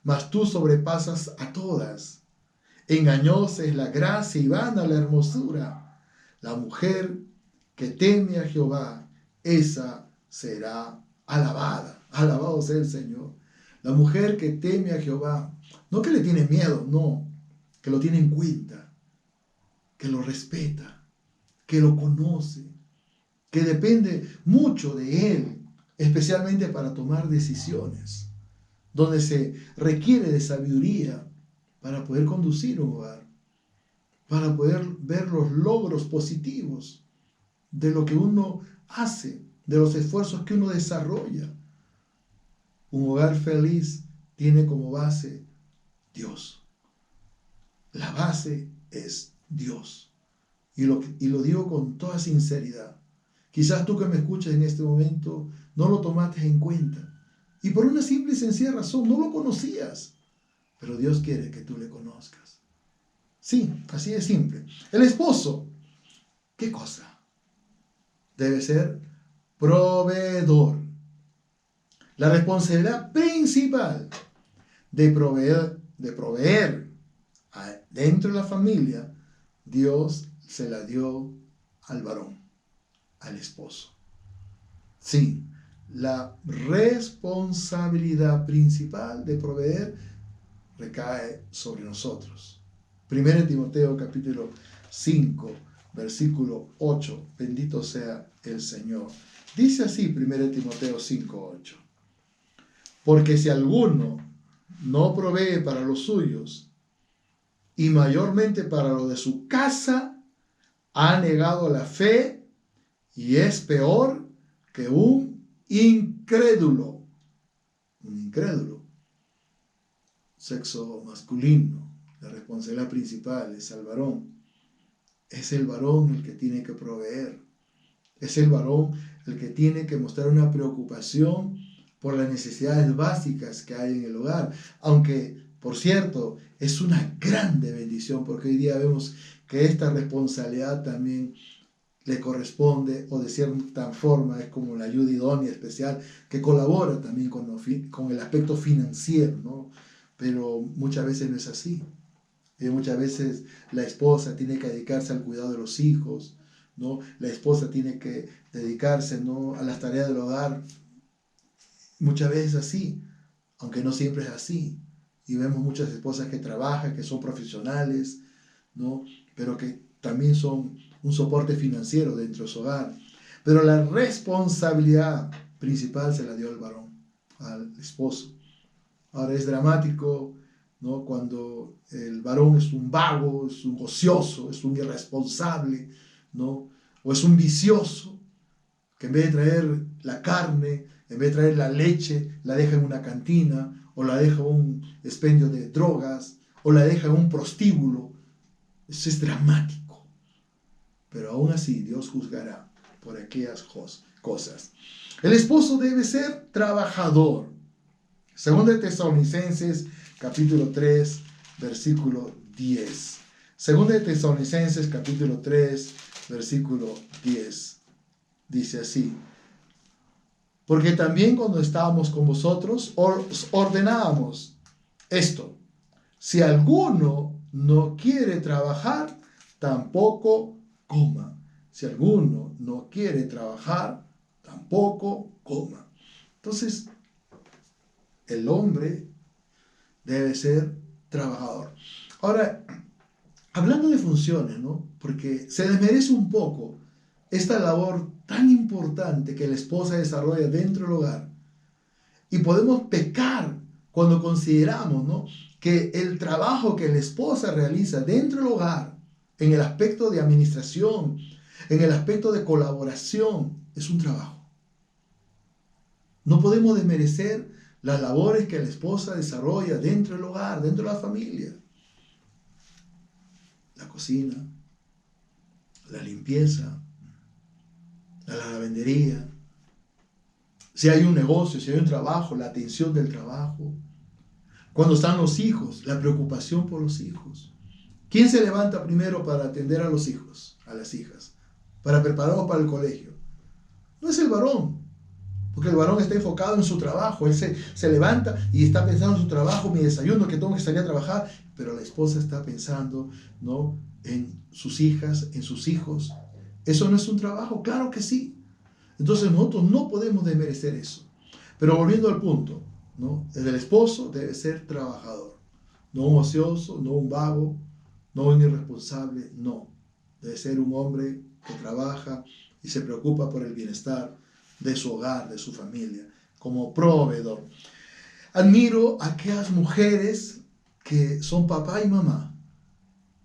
mas tú sobrepasas a todas. Engañosa es la gracia y vana la hermosura. La mujer que teme a Jehová, esa será alabada. Alabado sea el Señor. La mujer que teme a Jehová, no que le tiene miedo, no, que lo tiene en cuenta, que lo respeta, que lo conoce, que depende mucho de él, especialmente para tomar decisiones, donde se requiere de sabiduría para poder conducir un hogar, para poder ver los logros positivos de lo que uno hace, de los esfuerzos que uno desarrolla. Un hogar feliz tiene como base Dios. La base es Dios. Y lo digo con toda sinceridad. Quizás tú que me escuchas en este momento no lo tomaste en cuenta. Y por una simple y sencilla razón, no lo conocías. Pero Dios quiere que tú le conozcas. Sí, así de simple. El esposo, ¿qué cosa? Debe ser proveedor. La responsabilidad principal de proveer dentro de la familia, Dios se la dio al varón, al esposo. Sí, la responsabilidad principal de proveer recae sobre nosotros. 1 Timoteo capítulo 5, versículo 8. Bendito sea el Señor. Dice así 1 Timoteo 5:8. Porque si alguno no provee para los suyos, y mayormente para lo de su casa, ha negado la fe y es peor que un incrédulo. Un incrédulo. Sexo masculino. La responsabilidad principal es al varón. Es el varón el que tiene que proveer. Es el varón el que tiene que mostrar una preocupación por las necesidades básicas que hay en el hogar. Aunque, por cierto, es una grande bendición, porque hoy día vemos que esta responsabilidad también le corresponde, o de cierta forma es como la ayuda idónea especial, que colabora también con el aspecto financiero, ¿no? Pero muchas veces no es así. Muchas veces la esposa tiene que dedicarse al cuidado de los hijos, ¿no? La esposa tiene que dedicarse, ¿no?, a las tareas del hogar. Muchas veces así, aunque no siempre es así. Y vemos muchas esposas que trabajan, que son profesionales, ¿no?, pero que también son un soporte financiero dentro de su hogar. Pero la responsabilidad principal se la dio al varón, al esposo. Ahora es dramático, ¿no?, cuando el varón es un vago, es un ocioso, es un irresponsable, ¿no?, o es un vicioso, que en vez de traer la carne, en vez de traer la leche, la deja en una cantina, o la deja en un expendio de drogas, o la deja en un prostíbulo. Eso es dramático. Pero aún así Dios juzgará por aquellas cosas. El esposo debe ser trabajador. 2 Tesalonicenses capítulo 3, versículo 10. 2 Tesalonicenses capítulo 3, versículo 10. Dice así: porque también cuando estábamos con vosotros os ordenábamos esto: si alguno no quiere trabajar, tampoco coma. Si alguno no quiere trabajar, tampoco coma. Entonces, el hombre debe ser trabajador. Ahora, hablando de funciones, ¿no?, porque se desmerece un poco esta labor tan importante que la esposa desarrolla dentro del hogar. Y podemos pecar cuando consideramos, ¿no?, que el trabajo que la esposa realiza dentro del hogar, en el aspecto de administración, en el aspecto de colaboración, es un trabajo. No podemos desmerecer las labores que la esposa desarrolla dentro del hogar, dentro de la familia. La cocina, la limpieza, la lavandería. Si hay un negocio, si hay un trabajo, la atención del trabajo. Cuando están los hijos, la preocupación por los hijos. ¿Quién se levanta primero para atender a los hijos, a las hijas, para prepararlos para el colegio? No es el varón, porque el varón está enfocado en su trabajo. Él se levanta y está pensando en su trabajo, mi desayuno, que tengo que salir a trabajar. Pero la esposa está pensando, ¿no?, en sus hijas, en sus hijos. ¿Eso no es un trabajo? Claro que sí. Entonces nosotros no podemos desmerecer eso. Pero volviendo al punto, ¿no?, el esposo debe ser trabajador. No un ocioso, no un vago, no un irresponsable, no. Debe ser un hombre que trabaja y se preocupa por el bienestar de su hogar, de su familia, como proveedor. Admiro a aquellas mujeres que son papá y mamá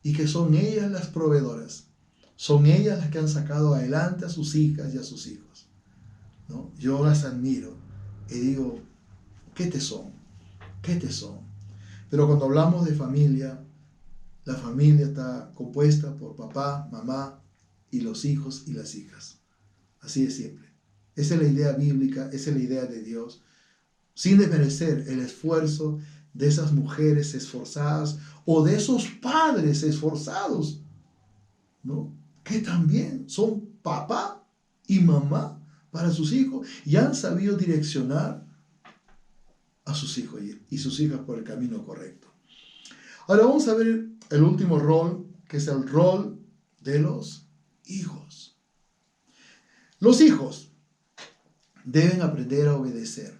y que son ellas las proveedoras. Son ellas las que han sacado adelante a sus hijas y a sus hijos, ¿no? Yo las admiro y digo, qué tesón, qué tesón. Pero cuando hablamos de familia, la familia está compuesta por papá, mamá y los hijos y las hijas. Así de simple. Esa es la idea bíblica, esa es la idea de Dios. Sin desmerecer el esfuerzo de esas mujeres esforzadas o de esos padres esforzados, ¿no?, que también son papá y mamá para sus hijos y han sabido direccionar a sus hijos y sus hijas por el camino correcto. Ahora vamos a ver el último rol, que es el rol de los hijos. Los hijos deben aprender a obedecer.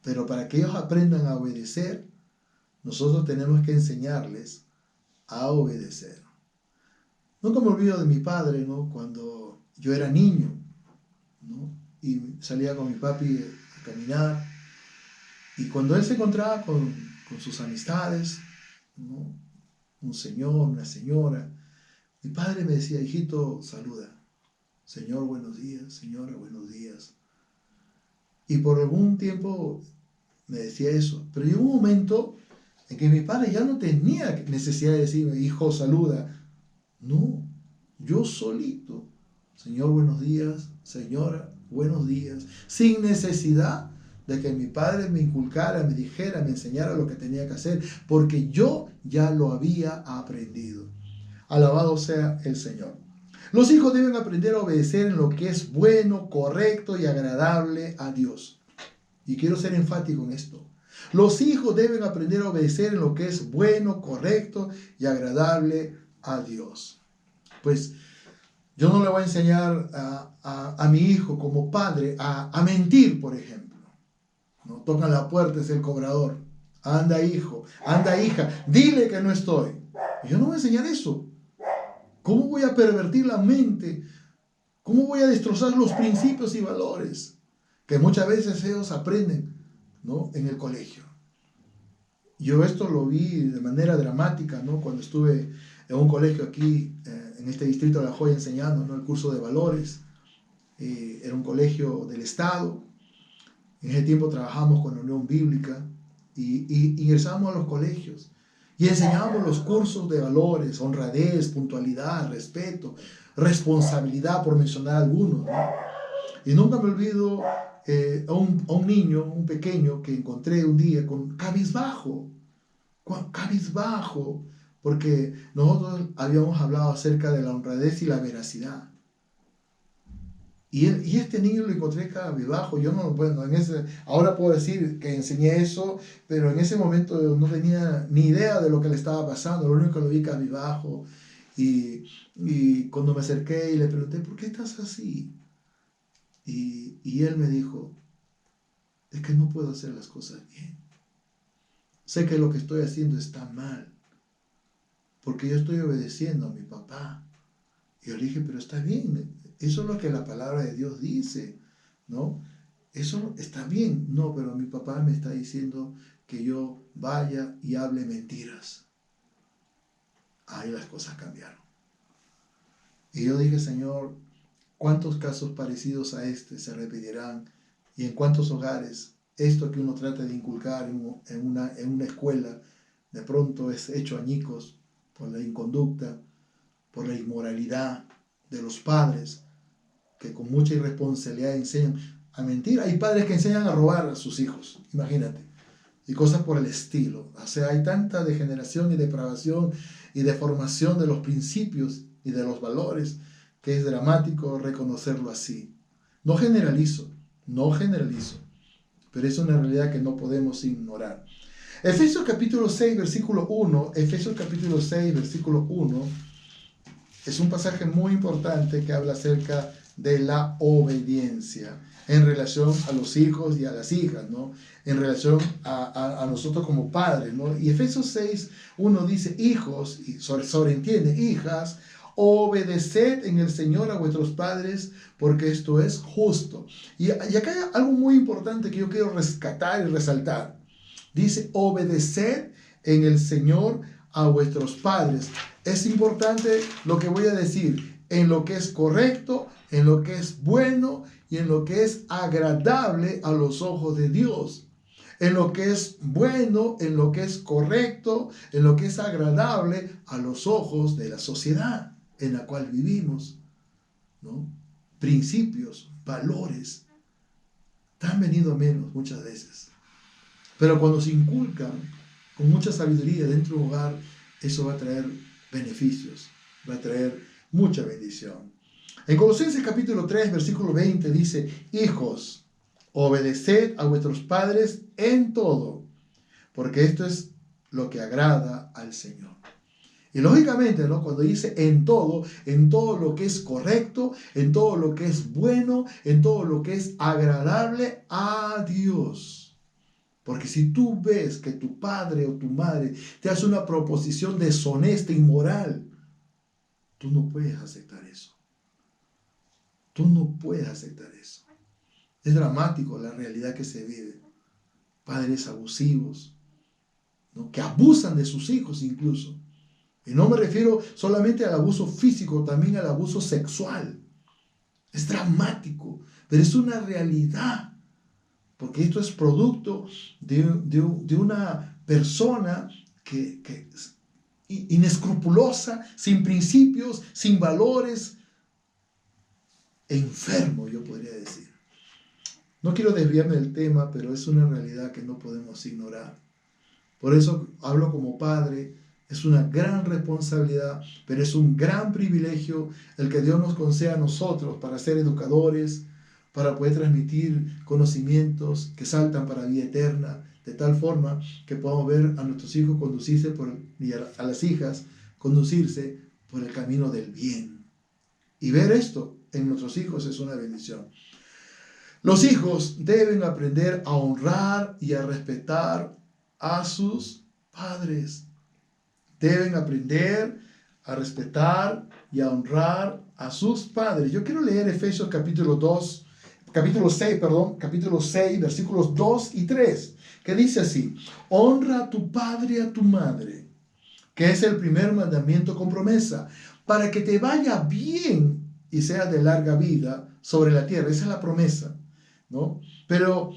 Pero para que ellos aprendan a obedecer, nosotros tenemos que enseñarles a obedecer. Nunca me olvido de mi padre, ¿no?, cuando yo era niño. ¿no? Y salía con mi papi a caminar. Y cuando él se encontraba con sus amistades, ¿no? Un señor, una señora, mi padre me decía, hijito, saluda. Señor, buenos días. Señora, buenos días. Y por algún tiempo me decía eso. Pero llegó un momento en que mi padre ya no tenía necesidad de decirme, hijo, saluda. No, yo solito. Señor, buenos días. Señora, buenos días. Sin necesidad de que mi padre me inculcara, me dijera, me enseñara lo que tenía que hacer, porque yo ya lo había aprendido. Alabado sea el Señor. Los hijos deben aprender a obedecer en lo que es bueno, correcto y agradable a Dios. Y quiero ser enfático en esto. Los hijos deben aprender a obedecer en lo que es bueno, correcto y agradable a Dios. Pues yo no le voy a enseñar a mi hijo como padre a mentir, por ejemplo. No tocan la puerta, es el cobrador. Anda, hijo, anda, hija, dile que no estoy. Yo no voy a enseñar eso. ¿Cómo voy a pervertir la mente? ¿Cómo voy a destrozar los principios y valores que muchas veces ellos aprenden, ¿no? En el colegio? Yo esto lo vi de manera dramática, ¿no? Cuando estuve en un colegio aquí, en este distrito de La Joya, enseñando, ¿no? El curso de valores. Era un colegio del Estado. En ese tiempo trabajamos con la Unión Bíblica y ingresábamos a los colegios y enseñábamos los cursos de valores, honradez, puntualidad, respeto, responsabilidad, por mencionar algunos, ¿no? Y nunca me olvido a un niño, un pequeño, que encontré un día con cabizbajo, porque nosotros habíamos hablado acerca de la honradez y la veracidad. Y este niño lo encontré cabizbajo. Yo no, bueno, ahora puedo decir que enseñé eso, pero en ese momento no tenía ni idea de lo que le estaba pasando. Lo único que lo vi cabizbajo. Y cuando me acerqué y le pregunté, ¿por qué estás así? Y él me dijo, es que no puedo hacer las cosas bien. Sé que lo que estoy haciendo está mal, porque yo estoy obedeciendo a mi papá. Y yo le dije, pero está bien, eso es lo que la palabra de Dios dice, ¿no? Eso está bien. No, pero mi papá me está diciendo que yo vaya y hable mentiras. Ahí las cosas cambiaron. Y yo dije, Señor, ¿cuántos casos parecidos a este se repetirán? ¿Y en cuántos hogares esto que uno trata de inculcar en una escuela de pronto es hecho añicos por la inconducta, por la inmoralidad de los padres que con mucha irresponsabilidad enseñan a mentir? Hay padres que enseñan a robar a sus hijos, imagínate, y cosas por el estilo. O sea, hay tanta degeneración y depravación y deformación de los principios y de los valores que es dramático reconocerlo así. No generalizo, pero es una realidad que no podemos ignorar. Efesios capítulo 6, versículo 1, Efesios capítulo 6, versículo 1, es un pasaje muy importante que habla acerca de la obediencia en relación a los hijos y a las hijas, ¿no? En relación a nosotros como padres, ¿no? Y Efesios 6, 1 dice, hijos, y sobreentiende, hijas, obedeced en el Señor a vuestros padres, porque esto es justo. Y acá hay algo muy importante que yo quiero rescatar y resaltar. Dice, obedeced en el Señor a vuestros padres. Es importante lo que voy a decir, en lo que es correcto, en lo que es bueno y en lo que es agradable a los ojos de Dios. En lo que es bueno, en lo que es correcto, en lo que es agradable a los ojos de la sociedad en la cual vivimos, ¿no? Principios, valores, han venido menos muchas veces. Pero cuando se inculcan con mucha sabiduría dentro de un hogar, eso va a traer beneficios, va a traer mucha bendición. En Colosenses capítulo 3, versículo 20 dice, hijos, obedeced a vuestros padres en todo, porque esto es lo que agrada al Señor. Y lógicamente, ¿no? Cuando dice en todo lo que es correcto, en todo lo que es bueno, en todo lo que es agradable a Dios. Porque si tú ves que tu padre o tu madre te hace una proposición deshonesta, inmoral, tú no puedes aceptar eso. Tú no puedes aceptar eso. Es dramático la realidad que se vive. Padres abusivos, ¿no? Que abusan de sus hijos incluso. Y no me refiero solamente al abuso físico, también al abuso sexual. Es dramático, pero es una realidad. Porque esto es producto de una persona que es inescrupulosa, sin principios, sin valores, enfermo, yo podría decir. No quiero desviarme del tema, pero es una realidad que no podemos ignorar. Por eso hablo como padre. Es una gran responsabilidad, pero es un gran privilegio el que Dios nos conceda a nosotros para ser educadores, para poder transmitir conocimientos que saltan para vida eterna, de tal forma que podamos ver a nuestros hijos conducirse y a las hijas conducirse por el camino del bien. Y ver esto en nuestros hijos es una bendición. Los hijos deben aprender a honrar y a respetar a sus padres. Deben aprender a respetar y a honrar a sus padres. Yo quiero leer Efesios capítulo 6, versículos 2 y 3, que dice así: honra a tu padre y a tu madre, que es el primer mandamiento con promesa, para que te vaya bien y seas de larga vida sobre la tierra. Esa es la promesa, ¿no? Pero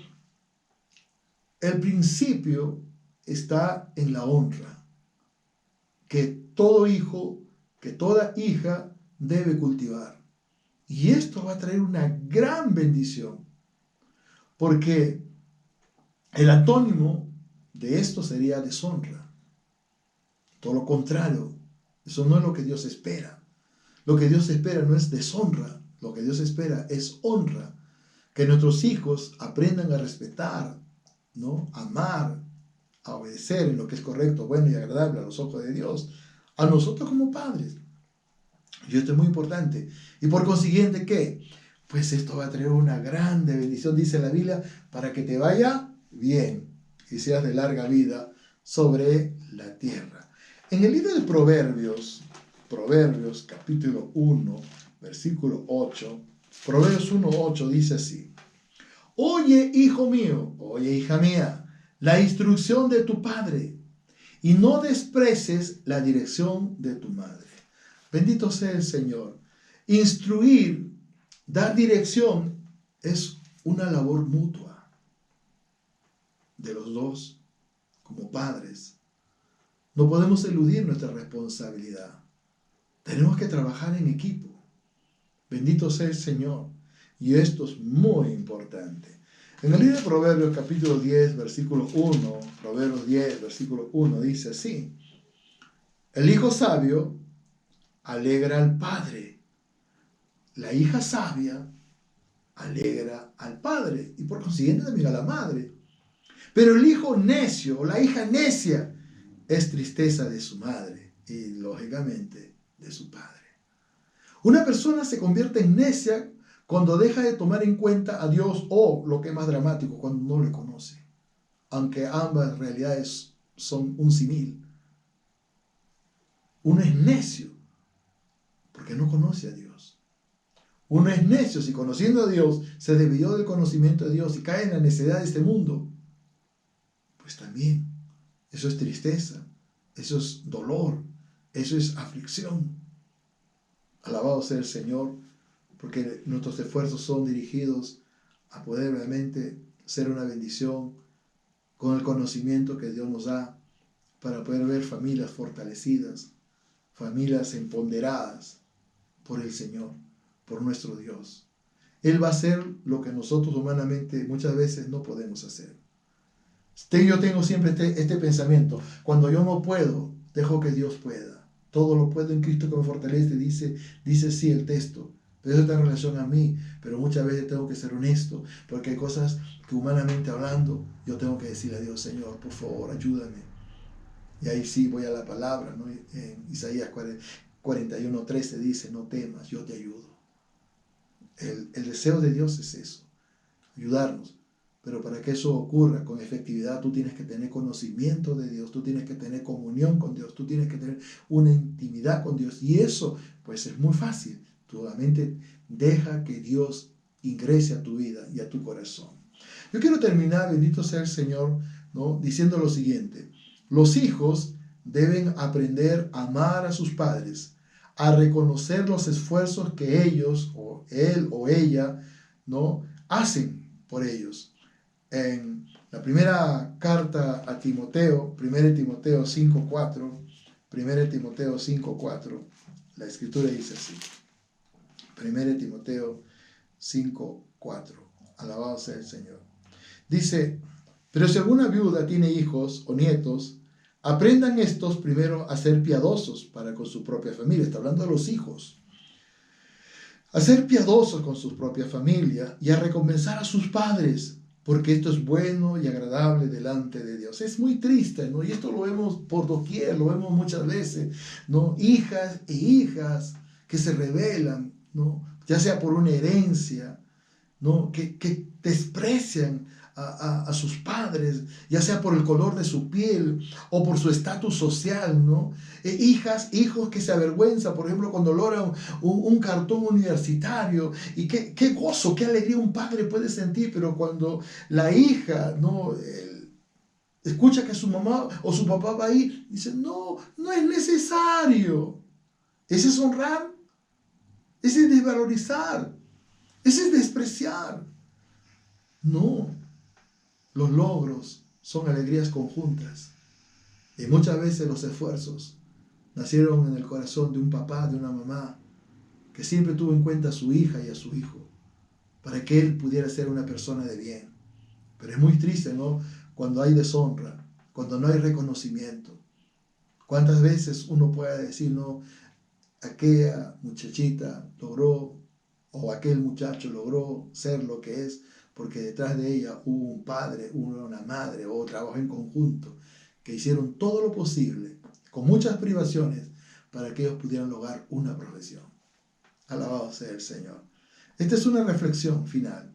el principio está en la honra, que todo hijo, que toda hija debe cultivar. Y esto va a traer una gran bendición, porque el antónimo de esto sería deshonra. Todo lo contrario, eso no es lo que Dios espera. Lo que Dios espera no es deshonra, lo que Dios espera es honra. Que nuestros hijos aprendan a respetar, ¿no? Amar, a obedecer en lo que es correcto, bueno y agradable a los ojos de Dios, a nosotros como padres. Y esto es muy importante. Y por consiguiente, ¿qué? Pues esto va a traer una grande bendición, dice la Biblia, para que te vaya bien y seas de larga vida sobre la tierra. En el libro de Proverbios capítulo 1, versículo 8, Proverbios 1:8 dice así: oye, hijo mío, oye, hija mía, la instrucción de tu padre, y no desprecies la dirección de tu madre. Bendito sea el Señor. Instruir, dar dirección, es una labor mutua de los dos como padres. No podemos eludir nuestra responsabilidad. Tenemos que trabajar en equipo. Bendito sea el Señor. Y esto es muy importante. En el libro de Proverbios capítulo 10, versículo 1, Proverbios 10, versículo 1, dice así: el hijo sabio alegra al padre, la hija sabia alegra al padre y por consiguiente también a la madre. Pero el hijo necio o la hija necia es tristeza de su madre y lógicamente de su padre. Una persona se convierte en necia cuando deja de tomar en cuenta a Dios, o lo que es más dramático, cuando no le conoce, aunque ambas realidades son un símil. Uno es necio porque no conoce a Dios. Uno es necio si conociendo a Dios se desvió del conocimiento de Dios y cae en la necedad de este mundo. Pues también eso es tristeza, eso es dolor, eso es aflicción. Alabado sea el Señor, porque nuestros esfuerzos son dirigidos a poder realmente ser una bendición con el conocimiento que Dios nos da, para poder ver familias fortalecidas, familias empoderadas por el Señor, por nuestro Dios. Él va a hacer lo que nosotros humanamente muchas veces no podemos hacer. Yo tengo siempre este pensamiento: cuando yo no puedo, dejo que Dios pueda. Todo lo puedo en Cristo que me fortalece, dice sí el texto. Pero eso está en relación a mí. Pero muchas veces tengo que ser honesto, porque hay cosas que humanamente hablando, yo tengo que decirle a Dios: Señor, por favor, ayúdame. Y ahí sí voy a la palabra, ¿no? En Isaías 41:13 dice: no temas, yo te ayudo. El deseo de Dios es eso, ayudarnos. Pero para que eso ocurra con efectividad, tú tienes que tener conocimiento de Dios, tú tienes que tener comunión con Dios, tú tienes que tener una intimidad con Dios. Y eso, pues, es muy fácil Tu mente deja que Dios ingrese a tu vida y a tu corazón. Yo quiero terminar, bendito sea el Señor, ¿no?, diciendo lo siguiente. Los hijos deben aprender a amar a sus padres, a reconocer los esfuerzos que ellos, o él o ella, ¿no?, hacen por ellos. En la primera carta a Timoteo, 1 Timoteo 5:4, 1 Timoteo 5:4, la escritura dice así. 1 Timoteo 5:4. Alabado sea el Señor. Dice, pero si alguna viuda tiene hijos o nietos, aprendan estos primero a ser piadosos para con su propia familia. Está hablando de los hijos. A ser piadosos con su propia familia y a recompensar a sus padres, porque esto es bueno y agradable delante de Dios. Es muy triste, ¿no? Y esto lo vemos por doquier, lo vemos muchas veces, ¿no? Hijas e hijas que se rebelan, ¿no?, ya sea por una herencia, ¿no?, que desprecian a sus padres, ya sea por el color de su piel o por su estatus social, ¿no? Hijos que se avergüenzan, por ejemplo, cuando logran un cartón universitario, y qué gozo, qué alegría un padre puede sentir, pero cuando la hija, ¿no?, escucha que su mamá o su papá va ahí, dice, no es necesario. Ese es honrar, ese es desvalorizar, ese es despreciar. No. Los logros son alegrías conjuntas, y muchas veces los esfuerzos nacieron en el corazón de un papá, de una mamá, que siempre tuvo en cuenta a su hija y a su hijo, para que él pudiera ser una persona de bien. Pero es muy triste, ¿no?, cuando hay deshonra, cuando no hay reconocimiento. ¿Cuántas veces uno puede decir, no, aquella muchachita logró, o aquel muchacho logró ser lo que es, porque detrás de ella hubo un padre, una madre, o trabajo en conjunto, que hicieron todo lo posible, con muchas privaciones, para que ellos pudieran lograr una profesión? Alabado sea el Señor. Esta es una reflexión final.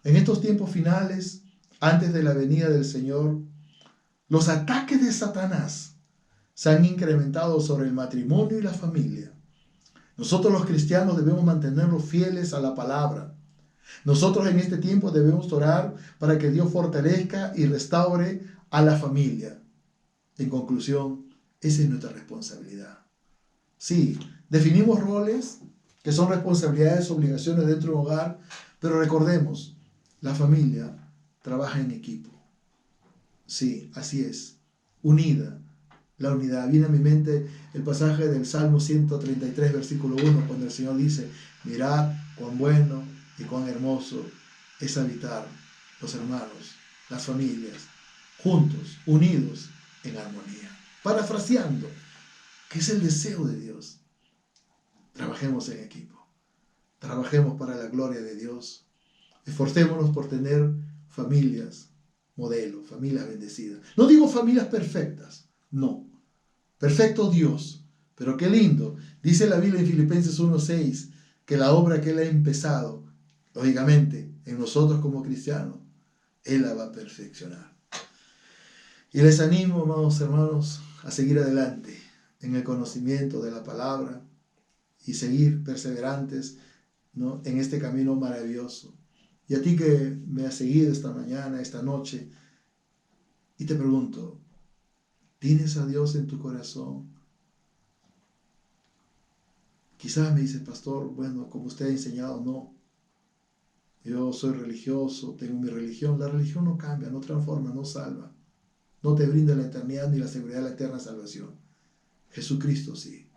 En estos tiempos finales, antes de la venida del Señor, los ataques de Satanás se han incrementado sobre el matrimonio y la familia. Nosotros los cristianos debemos mantenernos fieles a la palabra. Nosotros en este tiempo debemos orar para que Dios fortalezca y restaure a la familia. En conclusión, esa es nuestra responsabilidad. Sí, definimos roles que son responsabilidades, obligaciones dentro de un hogar, pero recordemos, la familia trabaja en equipo. Sí, así es, unida. La unidad. Viene a mi mente el pasaje del Salmo 133, versículo 1, cuando el Señor dice, mirad cuán bueno y cuán hermoso es habitar los hermanos, las familias, juntos, unidos en armonía. Parafraseando, que es el deseo de Dios. Trabajemos en equipo. Trabajemos para la gloria de Dios. Esforcémonos por tener familias modelo, familias bendecidas. No digo familias perfectas, no. Perfecto Dios, pero qué lindo. Dice la Biblia en Filipenses 1:6 que la obra que Él ha empezado, lógicamente, en nosotros como cristianos, Él la va a perfeccionar. Y les animo, amados hermanos, a seguir adelante en el conocimiento de la palabra y seguir perseverantes, ¿no?, en este camino maravilloso. Y a ti que me has seguido esta mañana, esta noche, y te pregunto, ¿tienes a Dios en tu corazón? Quizás me dices, pastor, bueno, como usted ha enseñado, no. Yo soy religioso, tengo mi religión. La religión no cambia, no transforma, no salva. No te brinda la eternidad ni la seguridad de la eterna salvación. Jesucristo sí.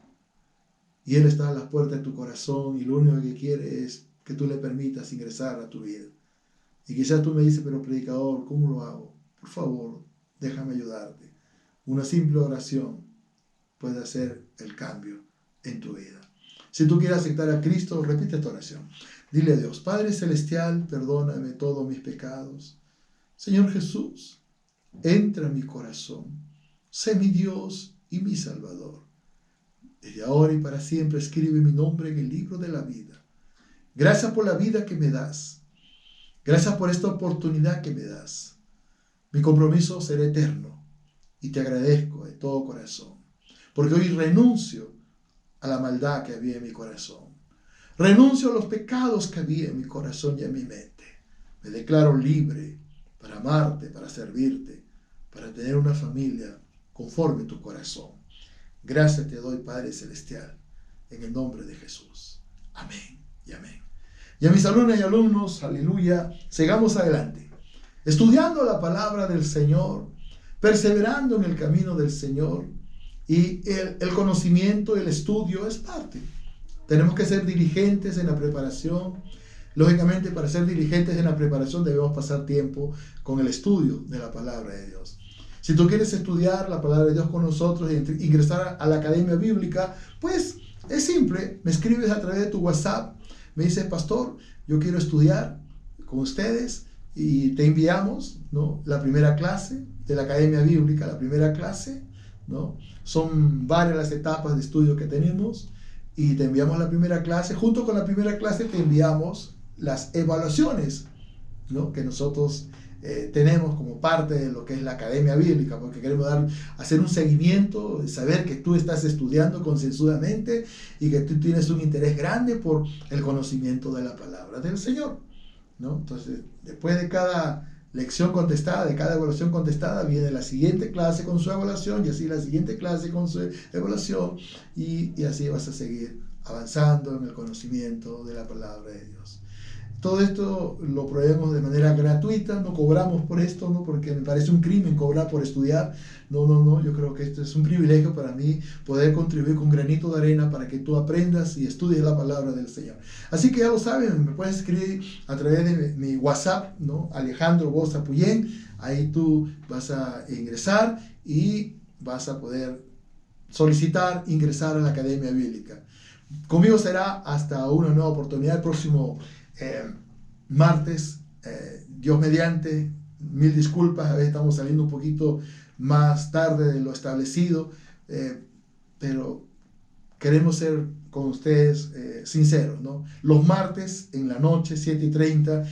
Y Él está a las puertas de tu corazón, y lo único que quiere es que tú le permitas ingresar a tu vida. Y quizás tú me dices, pero predicador, ¿cómo lo hago? Por favor, déjame ayudarte. Una simple oración puede hacer el cambio en tu vida. Si tú quieres aceptar a Cristo, repite esta oración. Dile a Dios, Padre Celestial, perdóname todos mis pecados. Señor Jesús, entra en mi corazón. Sé mi Dios y mi Salvador. Desde ahora y para siempre escribe mi nombre en el libro de la vida. Gracias por la vida que me das. Gracias por esta oportunidad que me das. Mi compromiso será eterno y te agradezco de todo corazón, porque hoy renuncio a la maldad que había en mi corazón. Renuncio a los pecados que había en mi corazón y en mi mente. Me declaro libre para amarte, para servirte, para tener una familia conforme a tu corazón. Gracias te doy, Padre Celestial, en el nombre de Jesús. Amén y amén. Y a mis alumnas y alumnos, aleluya, sigamos adelante, estudiando la palabra del Señor, perseverando en el camino del Señor, y el conocimiento, el estudio es parte. Tenemos que ser diligentes en la preparación. Lógicamente, para ser diligentes en la preparación debemos pasar tiempo con el estudio de la palabra de Dios. Si tú quieres estudiar la palabra de Dios con nosotros e ingresar a la Academia Bíblica, pues es simple, me escribes a través de tu WhatsApp, me dices, pastor, yo quiero estudiar con ustedes, y te enviamos, ¿no?, la primera clase de la Academia Bíblica, la primera clase, ¿no? Son varias las etapas de estudio que tenemos, y te enviamos la primera clase. Junto con la primera clase te enviamos las evaluaciones, ¿no?, que nosotros tenemos como parte de lo que es la Academia Bíblica, porque queremos hacer un seguimiento, saber que tú estás estudiando concienzudamente y que tú tienes un interés grande por el conocimiento de la palabra del Señor, ¿no? Entonces, después de cada lección contestada, de cada evaluación contestada, viene la siguiente clase con su evaluación, y así la siguiente clase con su evaluación, y así vas a seguir avanzando en el conocimiento de la palabra de Dios. Todo esto lo proveemos de manera gratuita, no cobramos por esto, ¿no?, porque me parece un crimen cobrar por estudiar. No, yo creo que esto es un privilegio para mí, poder contribuir con granito de arena para que tú aprendas y estudies la palabra del Señor. Así que ya lo saben, me puedes escribir a través de mi WhatsApp, ¿no?, Alejandro Boza Puyén. Ahí tú vas a ingresar y vas a poder solicitar ingresar a la Academia Bíblica. Conmigo será hasta una nueva oportunidad el próximo martes, Dios mediante. Mil disculpas, a veces estamos saliendo un poquito más tarde de lo establecido, pero queremos ser con ustedes sinceros, ¿no? Los martes en la noche, 7:30,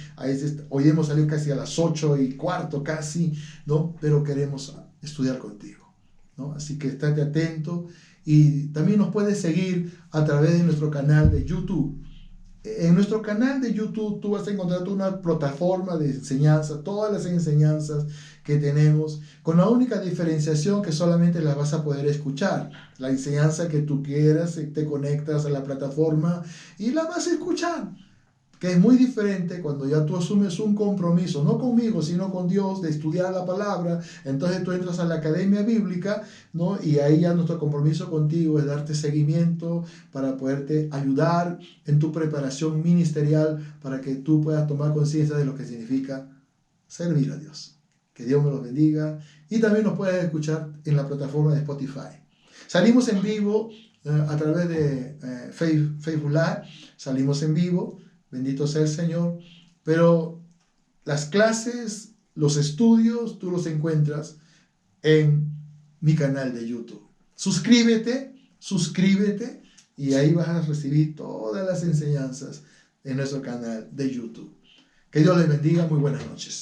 hoy hemos salido casi a las 8:15 casi, ¿no? Pero queremos estudiar contigo, ¿no? Así que estate atento, y también nos puedes seguir a través de nuestro canal de YouTube. En nuestro canal de YouTube tú vas a encontrar una plataforma de enseñanza, todas las enseñanzas que tenemos, con la única diferenciación que solamente las vas a poder escuchar. La enseñanza que tú quieras, te conectas a la plataforma y la vas a escuchar, que es muy diferente cuando ya tú asumes un compromiso, no conmigo, sino con Dios, de estudiar la palabra. Entonces tú entras a la Academia Bíblica, ¿no?, y ahí ya nuestro compromiso contigo es darte seguimiento para poderte ayudar en tu preparación ministerial, para que tú puedas tomar conciencia de lo que significa servir a Dios. Que Dios me los bendiga, y también nos puedes escuchar en la plataforma de Spotify. Salimos en vivo a través de Facebook Live, salimos en vivo. Bendito sea el Señor, pero las clases, los estudios, tú los encuentras en mi canal de YouTube. Suscríbete, y ahí vas a recibir todas las enseñanzas en nuestro canal de YouTube. Que Dios les bendiga, muy buenas noches.